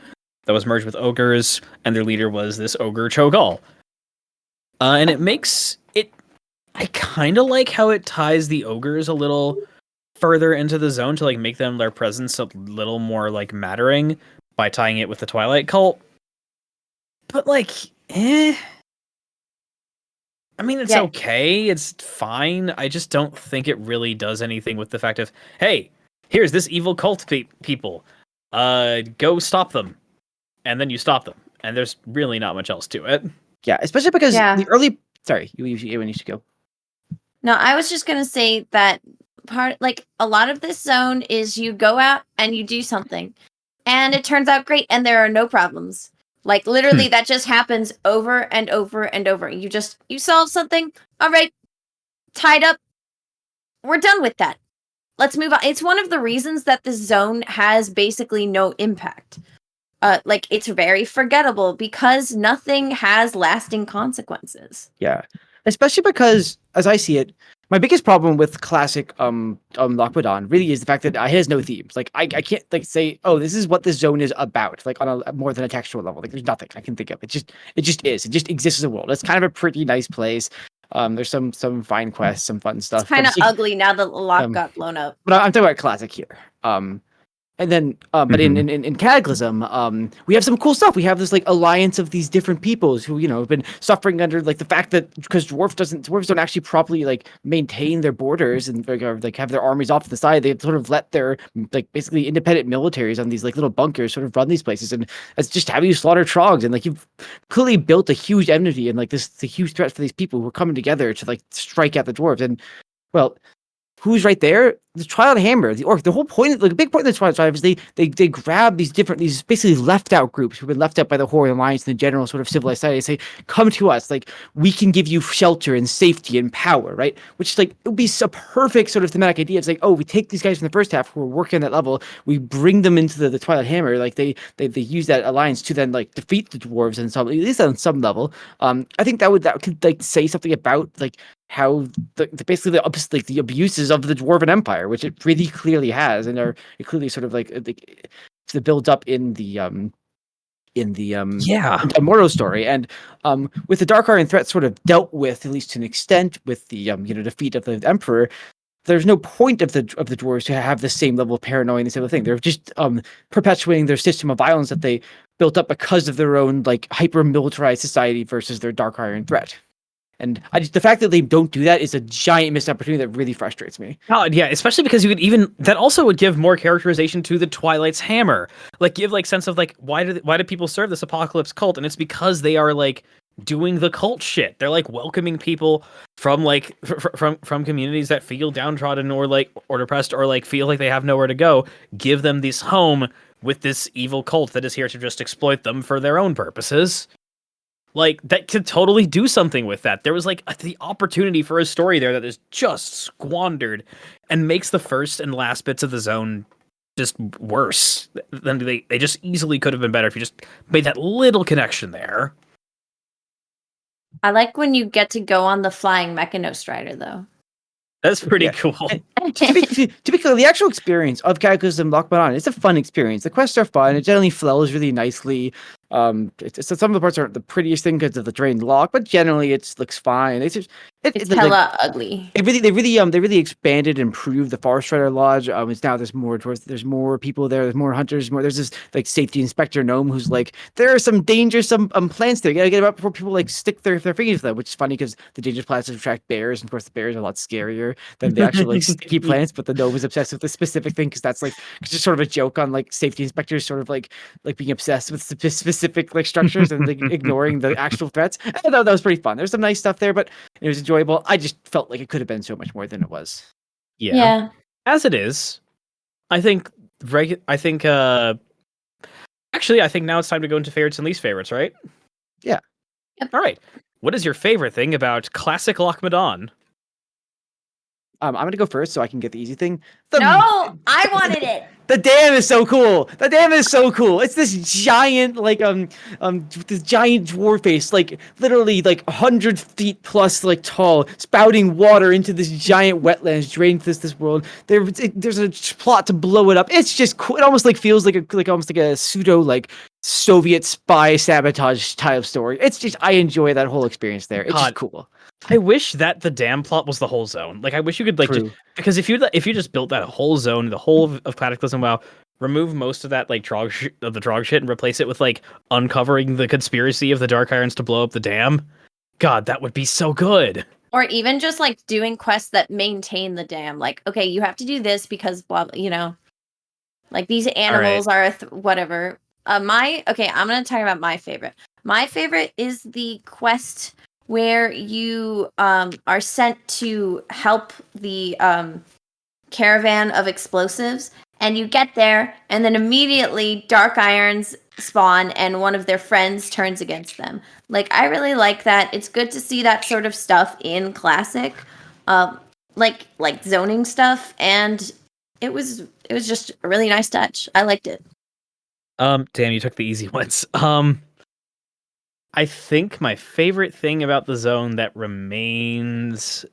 that was merged with ogres, and their leader was this ogre Cho'Gall. And it makes it. I kind of like how it ties the ogres a little further into the zone to like make their presence a little more like mattering by tying it with the Twilight cult. But like, I mean, it's okay. It's fine. I just don't think it really does anything with the fact of, hey, here's this evil cult people. Go stop them. And then you stop them. And there's really not much else to it. Yeah, especially because the early... Sorry, you should go. No, I was just going to say that a lot of this zone is you go out and you do something. And it turns out great. And there are no problems. Like, literally, that just happens over and over and over. You solve something. All right. Tied up. We're done with that. Let's move on. It's one of the reasons that the zone has basically no impact. It's very forgettable because nothing has lasting consequences. Yeah. Especially because, as I see it, my biggest problem with classic Loch Modan really is the fact that it has no themes. Like I can't like say, oh, this is what this zone is about, like on a more than a textual level. Like there's nothing I can think of. It just is. It just exists as a world. It's kind of a pretty nice place. There's some fine quests, some fun stuff. It's kind of ugly now that the lock got blown up. But I'm talking about classic here. And then, but in Cataclysm, we have some cool stuff. We have this like alliance of these different peoples who, have been suffering under like the fact that because dwarves don't actually properly like maintain their borders and like have their armies off to the side. They sort of let their like basically independent militaries on these like little bunkers sort of run these places, and it's just how you slaughter trogs. And like you've clearly built a huge enmity and like the huge threat for these people who are coming together to like strike at the dwarves. And well, who's right there? The Twilight Hammer, the orc. The whole point, like a big point of the Twilight Tribe is they grab these basically left out groups who've been left out by the Horde Alliance and the general sort of civilized society. They say, come to us, like we can give you shelter and safety and power, right? Which like it would be a perfect sort of thematic idea. It's like, oh, we take these guys from the first half who are working on that level, we bring them into the Twilight Hammer, like they use that alliance to then like defeat the dwarves and at least on some level. I think that could like say something about like how basically the abuses of the Dwarven Empire, which it really clearly has, and it clearly sort of like the build up in the Moro story, and with the Dark Iron threat sort of dealt with at least to an extent with the defeat of the Emperor. There's no point of the dwarves to have the same level of paranoia and this other thing. They're just perpetuating their system of violence that they built up because of their own like hyper militarized society versus their Dark Iron threat. And the fact that they don't do that is a giant missed opportunity that really frustrates me. God, yeah, especially because you could even that also would give more characterization to the Twilight's hammer, like give like sense of like why do people serve this apocalypse cult, and it's because they are like doing the cult shit. They're like welcoming people from like from communities that feel downtrodden or depressed or like feel like they have nowhere to go. Give them this home with this evil cult that is here to just exploit them for their own purposes. Like that could totally do something with that. There was like the opportunity for a story there that is just squandered and makes the first and last bits of the zone just worse. Than they just easily could have been better if you just made that little connection there. I like when you get to go on the flying Mechano Strider, though. That's pretty cool. To be clear, the actual experience of Cataclysm Loch Modan, it's a fun experience. The quests are fun. It generally flows really nicely. Some of the parts aren't the prettiest thing because of the drained lock, but generally it looks fine. It's hella ugly. They really expanded and improved the Forest Strider Lodge. It's now there's more people there. There's more hunters. There's this like safety inspector gnome who's like, there are some dangerous plants there. You gotta get them out before people like stick their fingers to them, which is funny because the dangerous plants attract bears, and of course the bears are a lot scarier than the actual like sticky plants. But the gnome is obsessed with this specific thing because that's like just sort of a joke on like safety inspectors sort of like being obsessed with specific like structures and like ignoring the actual threats. I thought that was pretty fun. There's some nice stuff there, but it was enjoyable. I just felt like it could have been so much more than it was. Yeah. As it is, I think actually I think now it's time to go into favorites and least favorites, right? Yeah. Yep. All right. What is your favorite thing about classic Loch Modan? I'm gonna go first so I can get the easy thing. No, I wanted it. The dam is so cool. It's this giant, this giant dwarf face, like literally like 100 feet plus, like tall, spouting water into this giant wetlands drained this world. There's a plot to blow it up. It's just cool. It almost like feels like almost like a pseudo like Soviet spy sabotage type story. It's just I enjoy that whole experience there. It's just cool. I wish that the dam plot was the whole zone. Like, I wish you could because if you just built that whole zone, the whole of Cataclysm, WoW, remove most of that like trog shit and replace it with like uncovering the conspiracy of the Dark Irons to blow up the dam. God, that would be so good. Or even just like doing quests that maintain the dam. Like, okay, you have to do this because blah, like these animals are whatever. I'm gonna talk about my favorite. My favorite is the quest where you are sent to help the caravan of explosives, and you get there, and then immediately Dark Irons spawn, and one of their friends turns against them. Like, I really like that. It's good to see that sort of stuff in Classic, like zoning stuff, and it was just a really nice touch. I liked it. Damn, you took the easy ones. I think my favorite thing about the zone that remains...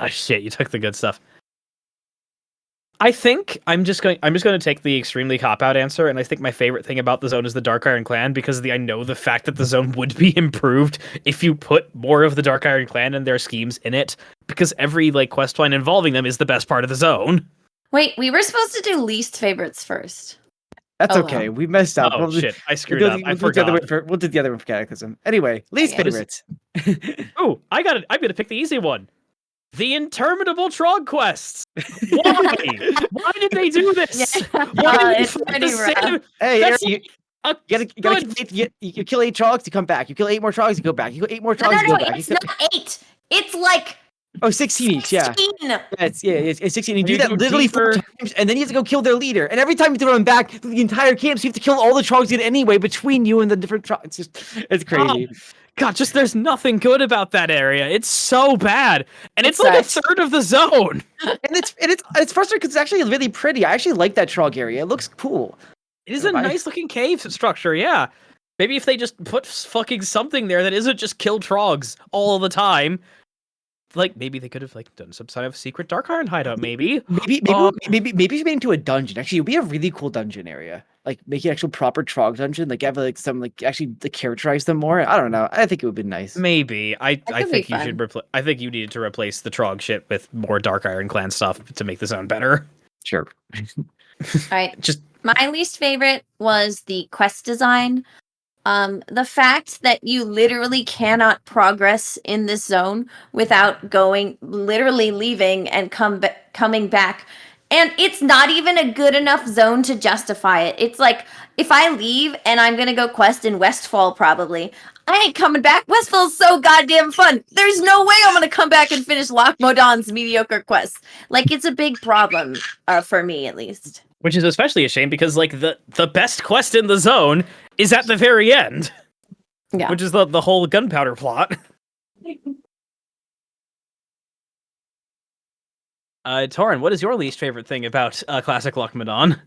shit, you took the good stuff. I think I'm just going to take the extremely cop-out answer, and I think my favorite thing about the zone is the Dark Iron Clan, because I know the fact that the zone would be improved if you put more of the Dark Iron Clan and their schemes in it, because every like questline involving them is the best part of the zone. Wait, we were supposed to do least favorites first. That's okay. Well. We messed up. Oh, shit. I screwed up. I forgot. We'll do the other one for Cataclysm. Anyway, least favorites. Oh, I got it. I'm going to pick the easy one. The interminable Trog quests. Why? Why did they do this? Yeah, it's pretty rough. Hey, you kill 8 Trogs, you come back. You kill 8 more Trogs, you go back. You kill 8 more Trogs, you go back. It's not 8. It's like 16 each, yeah. It's 16. You do that go literally 4 times, and then you have to go kill their leader. And every time you throw him back, the entire camp, so you have to kill all the Trogs in anyway between you and the different Trogs. It's crazy. God, just there's nothing good about that area. It's so bad, and it's like a third of the zone. And it's frustrating because it's actually really pretty. I actually like that Trog area. It looks cool. It is a nice looking cave structure. Yeah, maybe if they just put fucking something there that isn't just kill Trogs all the time. Like, maybe they could have like done some sort of secret Dark Iron hideout. Maybe if you made it into a dungeon. Actually, it'd be a really cool dungeon area. Like, make an actual proper Trog dungeon. Like, have like some like actually like characterize them more. I don't know. I think it would be nice. Maybe I think you should I think you needed to replace the Trog shit with more Dark Iron Clan stuff to make the zone better. Sure. All right. My least favorite was the quest design. The fact that you literally cannot progress in this zone without literally leaving and coming back. And it's not even a good enough zone to justify it. It's like, if I leave and I'm gonna go quest in Westfall, probably, I ain't coming back. Westfall's so goddamn fun. There's no way I'm gonna come back and finish Loch Modan's mediocre quests. Like, it's a big problem, for me at least. Which is especially a shame because like the best quest in the zone is at the very end. Yeah. Which is the whole gunpowder plot. Torin, what is your least favorite thing about classic Loch Modan?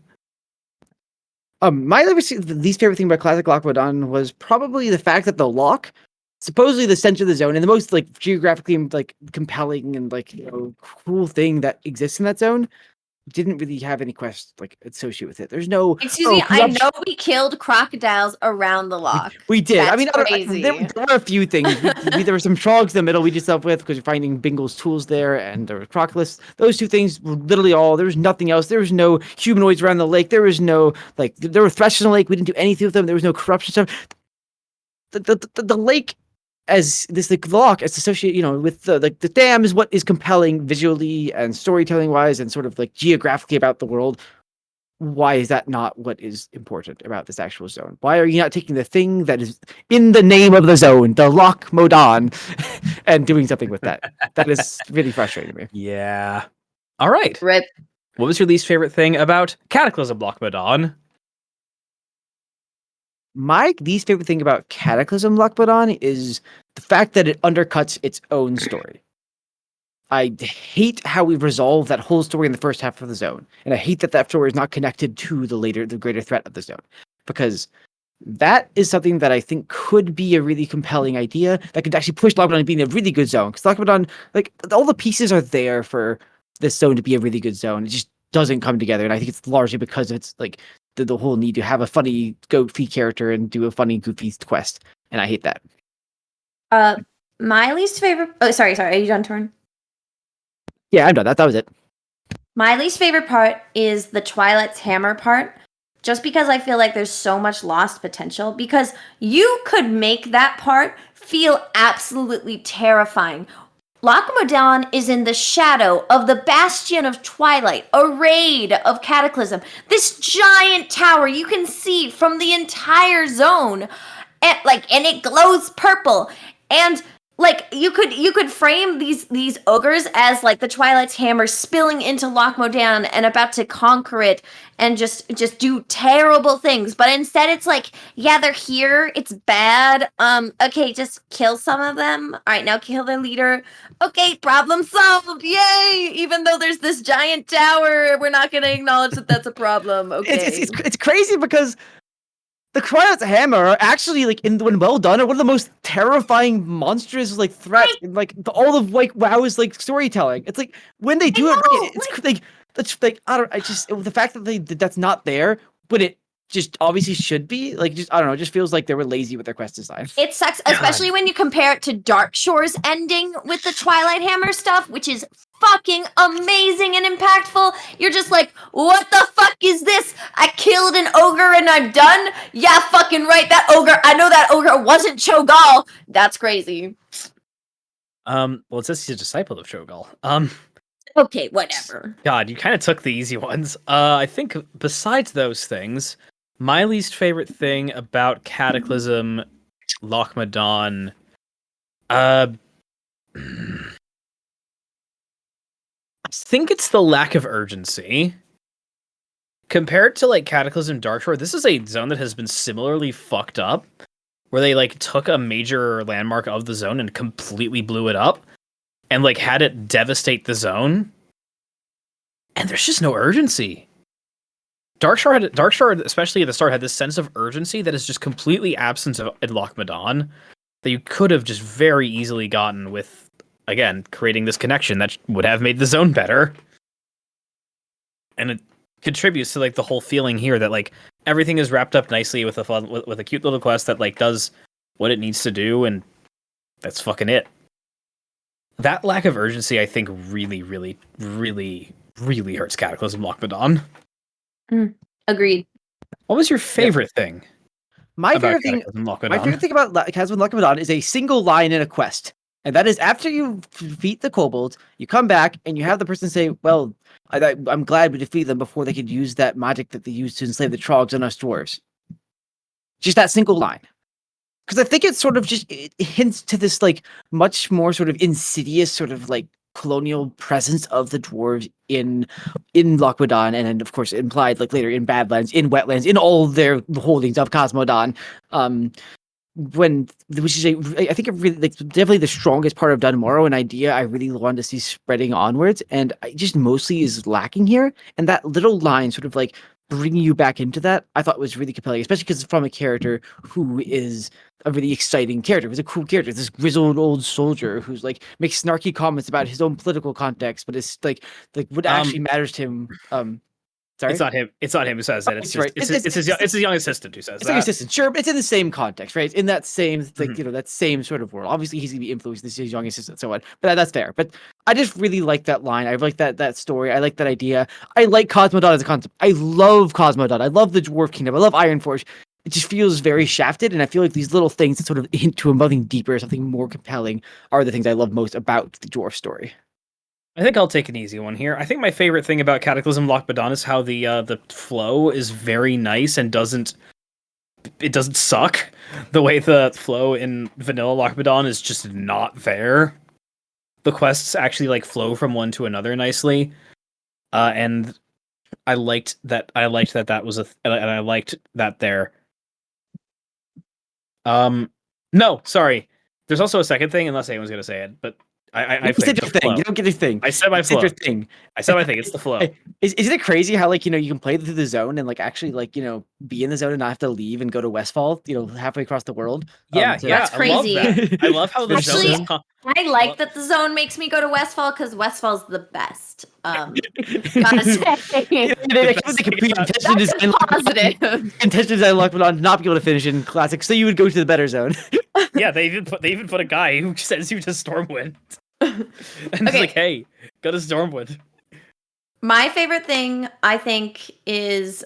My least favorite thing about classic Loch Modan was probably the fact that the loch, supposedly the center of the zone and the most like geographically like compelling and like cool thing that exists in that zone, didn't really have any quests like associated with it. There's no. Excuse me, I know we killed crocodiles around the loch. We did. That's I mean, there were a few things. There were some frogs in the middle we just dealt with because you're finding Bingle's tools there, and there were crocodiles. Those two things were literally all. There was nothing else. There was no humanoids around the lake. There was no like. There were threats in the lake. We didn't do anything with them. There was no corruption stuff. The lake, as this like loch, as associated, with the dam is what is compelling visually and storytelling wise, and sort of like geographically about the world. Why is that not what is important about this actual zone? Why are you not taking the thing that is in the name of the zone, the Loch Modan, and doing something with that? That is really frustrating me. Yeah. All right. Rip. What was your least favorite thing about Cataclysm Loch Modan? My least favorite thing about Cataclysm Loch Modan is the fact that it undercuts its own story. I hate how we resolve that whole story in the first half of the zone, and I hate that story is not connected to the greater threat of the zone, because that is something that I think could be a really compelling idea that could actually push Loch Modan being a really good zone. Because Loch Modan, like all the pieces are there for this zone to be a really good zone. It just doesn't come together, and I think it's largely because it's like the whole need to have a funny goofy character and do a funny goofy quest, and I hate that. My least favorite. Oh, sorry. Are you done, Torn? Yeah, I'm done. That was it. My least favorite part is the Twilight's Hammer part, just because I feel like there's so much lost potential, because you could make that part feel absolutely terrifying. Loch Modan is in the shadow of the Bastion of Twilight, a raid of Cataclysm. This giant tower you can see from the entire zone, and it glows purple. And like you could frame these ogres as like the Twilight's Hammer spilling into Loch Modan and about to conquer it and just do terrible things. But instead it's like, yeah, they're here, it's bad. Okay, just kill some of them. Alright, now kill their leader. Okay, problem solved. Yay! Even though there's this giant tower, we're not gonna acknowledge that that's a problem. Okay. It's crazy because the Twilight's Hammer are actually like when well done are one of the most terrifying monstrous like threats in like all of like WoW's like storytelling. It's like when they do it right, it's like that's like the fact that that's not there, but it just obviously should be like just I don't know, it just feels like they were lazy with their quest design. It sucks, especially when you compare it to Dark Shore's ending with the Twilight Hammer stuff, which is fucking amazing and impactful. You're just like, what the fuck is this? I killed an ogre and I'm done? Yeah, fucking right. I know that ogre wasn't Cho'Gall. That's crazy. Well, it says he's a disciple of Cho'Gall. Okay, whatever. God, you kind of took the easy ones. I think besides those things, my least favorite thing about Cataclysm Loch Modan, I think it's the lack of urgency. Compared to like Cataclysm Darkshore, this is a zone that has been similarly fucked up, where they like took a major landmark of the zone and completely blew it up, and like had it devastate the zone. And there's just no urgency. Darkshore, especially at the start, had this sense of urgency that is just completely absent in Loch Modan, that you could have just very easily gotten with, again, creating this connection that would have made the zone better. And it contributes to like the whole feeling here that like everything is wrapped up nicely with a cute little quest that like does what it needs to do, and that's fucking it. That lack of urgency, I think, really, really, really, really hurts Cataclysm Loch Modan. Agreed. What was your favorite thing? My about favorite thing, Cataclysm Loch my Modan. favorite thing about Cataclysm Loch Modan is a single line in a quest, and that is after you defeat the kobolds, you come back and you have the person say, "Well, I'm glad we defeated them before they could use that magic that they used to enslave the trogs and us dwarves." Just that single line. Because I think it's sort of just it hints to this like much more sort of insidious sort of like colonial presence of the dwarves in Loch Modan, and then of course implied like later in Badlands, in Wetlands, in all their holdings of Cosmodan. Which is I think it really like definitely the strongest part of Dunmorrow, an idea I really wanted to see spreading onwards, and I just mostly is lacking here. And that little line, sort of like bringing you back into that, I thought was really compelling, especially because it's from a character who is a really exciting character. He's a cool character. This grizzled old soldier who's like makes snarky comments about his own political context, but it's like what actually matters to him. Sorry? It's not him. It's not him who says that. It's just right. it's his young assistant who says It's that. like assistant, sure, but it's in the same context, right? In that same, like that same sort of world. Obviously, he's gonna be influenced. This is his young assistant, so on. But that's fair. But I just really like that line. I like that story. I like that idea. I like Cosmodon as a concept. I love Cosmodon. I love the Dwarf Kingdom. I love Ironforge. It just feels very shafted, and I feel like these little things that sort of hint to something deeper, something more compelling, are the things I love most about the dwarf story. I think I'll take an easy one here. I think my favorite thing about Cataclysm Loch Modan is how the flow is very nice and doesn't suck. The way the flow in vanilla Loch Modan is just not there. The quests actually like flow from one to another nicely, and I liked that. That was and I liked that there. No, sorry. There's also a second thing, unless anyone's gonna say it, but I You said your thing. You don't get your thing. I said my You flow. said your thing. I said my thing. It's the flow. Isn't it crazy how like you can play through the zone and like actually like be in the zone and not have to leave and go to Westfall, halfway across the world? Yeah, That's crazy. I love that. I love how the zone is. I like that the zone makes me go to Westfall because Westfall's the best. Gotta say, that's positive. Intentions I luck on not be able to finish in Classic, so you would go to the better zone. Yeah, they even put a guy who sends you to Stormwind, and it's like, hey, go to Stormwind. My favorite thing, I think, is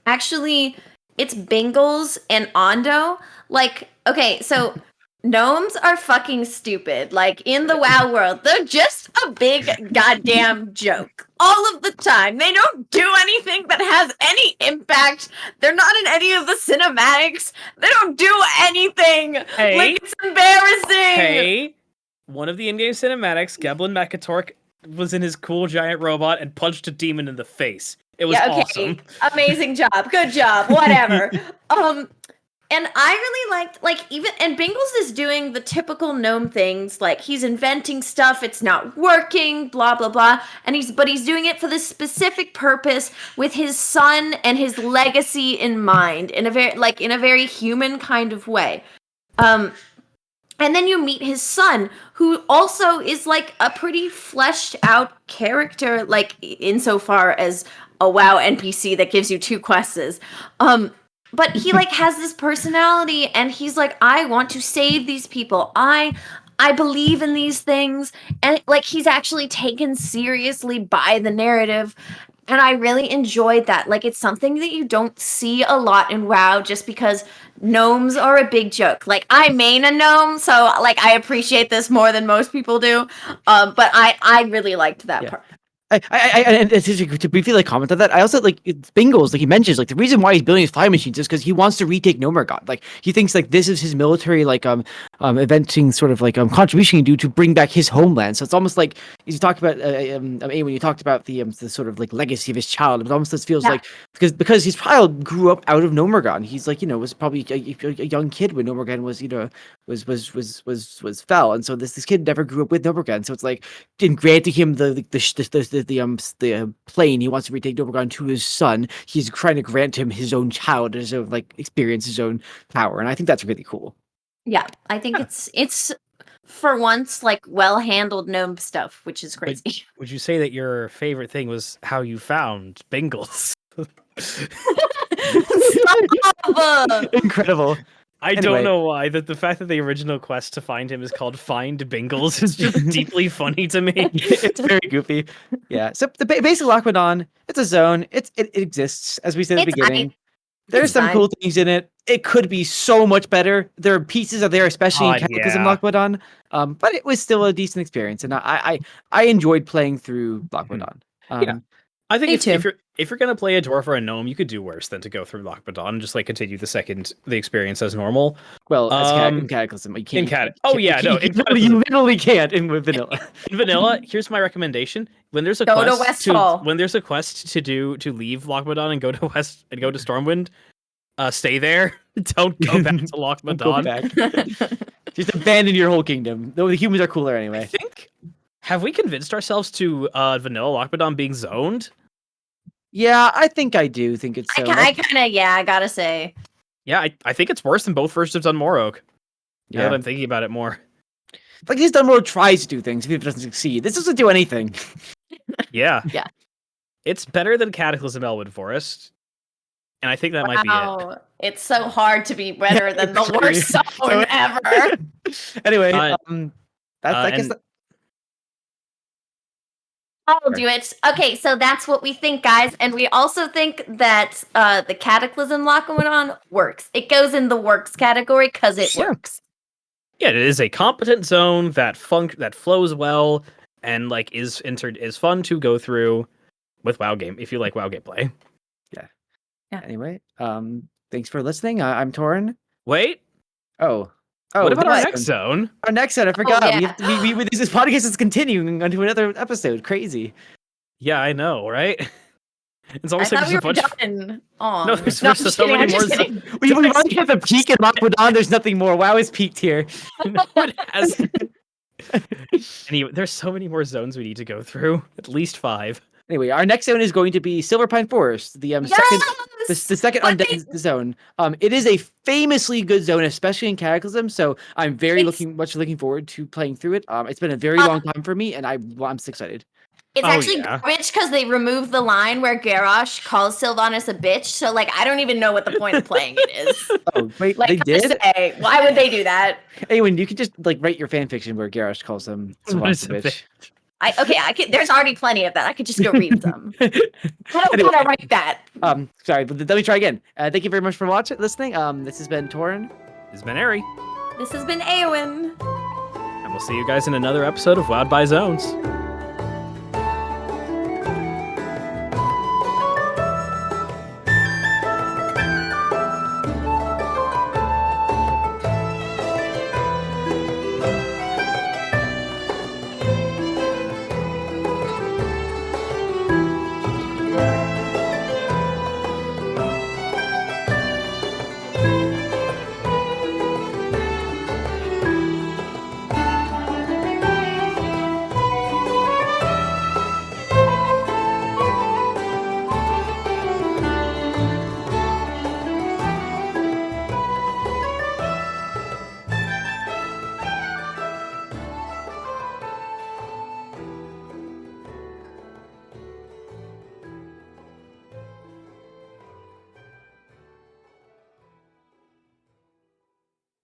actually it's Bingles and Ondo. Like, okay, so gnomes are fucking stupid. Like in the WoW world, they're just a big goddamn joke all of the time. They don't do anything that has any impact. They're not in any of the cinematics. They don't do anything. Hey, like it's embarrassing. Hey, one of the in-game cinematics, Geblin Mechatork was in his cool giant robot and punched a demon in the face. It was awesome. Amazing job. Good job. Whatever. And I really liked, and Bingles is doing the typical gnome things, like he's inventing stuff, it's not working, blah, blah, blah, but he's doing it for this specific purpose with his son and his legacy in mind, in a very human kind of way. And then you meet his son, who also is like a pretty fleshed out character, like insofar as a WoW NPC that gives you 2 quests. But he like has this personality, and he's like, I want to save these people. I believe in these things, and like he's actually taken seriously by the narrative, and I really enjoyed that. Like it's something that you don't see a lot in WoW, just because gnomes are a big joke. Like I main a gnome, so like I appreciate this more than most people do. But I really liked that part. And to briefly like comment on that, I also like Bingles, like he mentions, like the reason why he's building his flying machines is because he wants to retake Nomergod. Like he thinks like this is his military like eventing sort of like contribution he can do to bring back his homeland. So it's almost like you talked about when you talked about the sort of like legacy of his child, it almost feels like because his child grew up out of Nomergod. He's like was probably a young kid when Nomergod was fell, and so this kid never grew up with Nomergod. So it's like in granting him the plane he wants to retake Nomergod to his son, he's trying to grant him his own child as a like experience his own power, and I think that's really cool. Yeah, I think it's for once like well handled gnome stuff, which is crazy. Would you say that your favorite thing was how you found Bingles? Incredible. I don't know why. The fact that the original quest to find him is called Find Bingles is just deeply funny to me. It's very goofy. Yeah. So the basic Loch Modan, it's a zone. It exists, as we said at the beginning. There's It's some fine. cool things in it. It could be so much better. There are pieces out there, especially in God, Cataclysm yeah. Loch Modan. But it was still a decent experience, and I enjoyed playing through Loch Mhm. Modan. Yeah. I think Me if too. you're gonna play a dwarf or a gnome, you could do worse than to go through Loch Modan and just like continue the experience as normal. Well, in Um, Cataclysm, you in can't. Cat, oh yeah, no, in Cataclysm. You literally can't in vanilla. In vanilla, here's my recommendation: when there's a Go to quest Westfall. when there's a quest to leave Loch Modan and go to Stormwind, stay there. Don't go back to Loch Don't go Modan. back. Just abandon your whole kingdom. Though the humans are cooler I anyway. think. Have we convinced ourselves to vanilla Loch Modan being zoned? Yeah, I think I do think it's so. I kind of, yeah, I gotta say. Yeah, I think it's worse than both versions of Dunmorog. Now Yeah. that I'm thinking about it more. Like this Dunmore tries to do things, even if it doesn't succeed. This doesn't do anything. Yeah. Yeah. It's better than Cataclysm Elwood Forest. And I think that might be it. Wow, it's so hard to be better than the Actually. worst zone ever. Anyway, Uh, that's I guess. and- I'll do it. Okay, so that's what we think, guys, and we also think that the Cataclysm Loch Modan works. It goes in the works category because it Yeah. works. Yeah, it is a competent zone that flows well and like is fun to go through with WoW game if you like WoW gameplay. Yeah. Anyway, thanks for listening. I'm Torin. Wait, Oh, what about our this next zone? Our next zone, I forgot. yeah. This podcast is continuing onto another episode. Crazy. Yeah, I know, right? It's I almost like thought we were there's a bunch. done. Aw. No, there's I'm so just many kidding, I'm more just kidding. We've already hit the peak in Loch Modan. There's nothing more. WoW is peaked here. No, it has. Anyway, there's so many more zones we need to go through. At least 5. Anyway, our next zone is going to be Silver Pine Forest, the second the second But undead zone. It is a famously good zone, especially in Cataclysm. So I'm very It's- looking forward to playing through it. It's been a very long time for me, and I'm so excited. It's Oh, actually yeah. garbage because they removed the line where Garrosh calls Sylvanas a bitch. So, like, I don't even know what the point of playing it is. Oh wait, Like, they I just did. say, why would they do that? Anyway, you can just like write your fan fiction where Garrosh calls them What is a a bitch. I could. There's already plenty of that. I could just go read them. I don't Anyway. want to write that. Sorry, but let me try again. Thank you very much for listening. This has been Torin. This has been Ari, This has been Eowyn. and we'll see you guys in another episode of Wowed by Zones.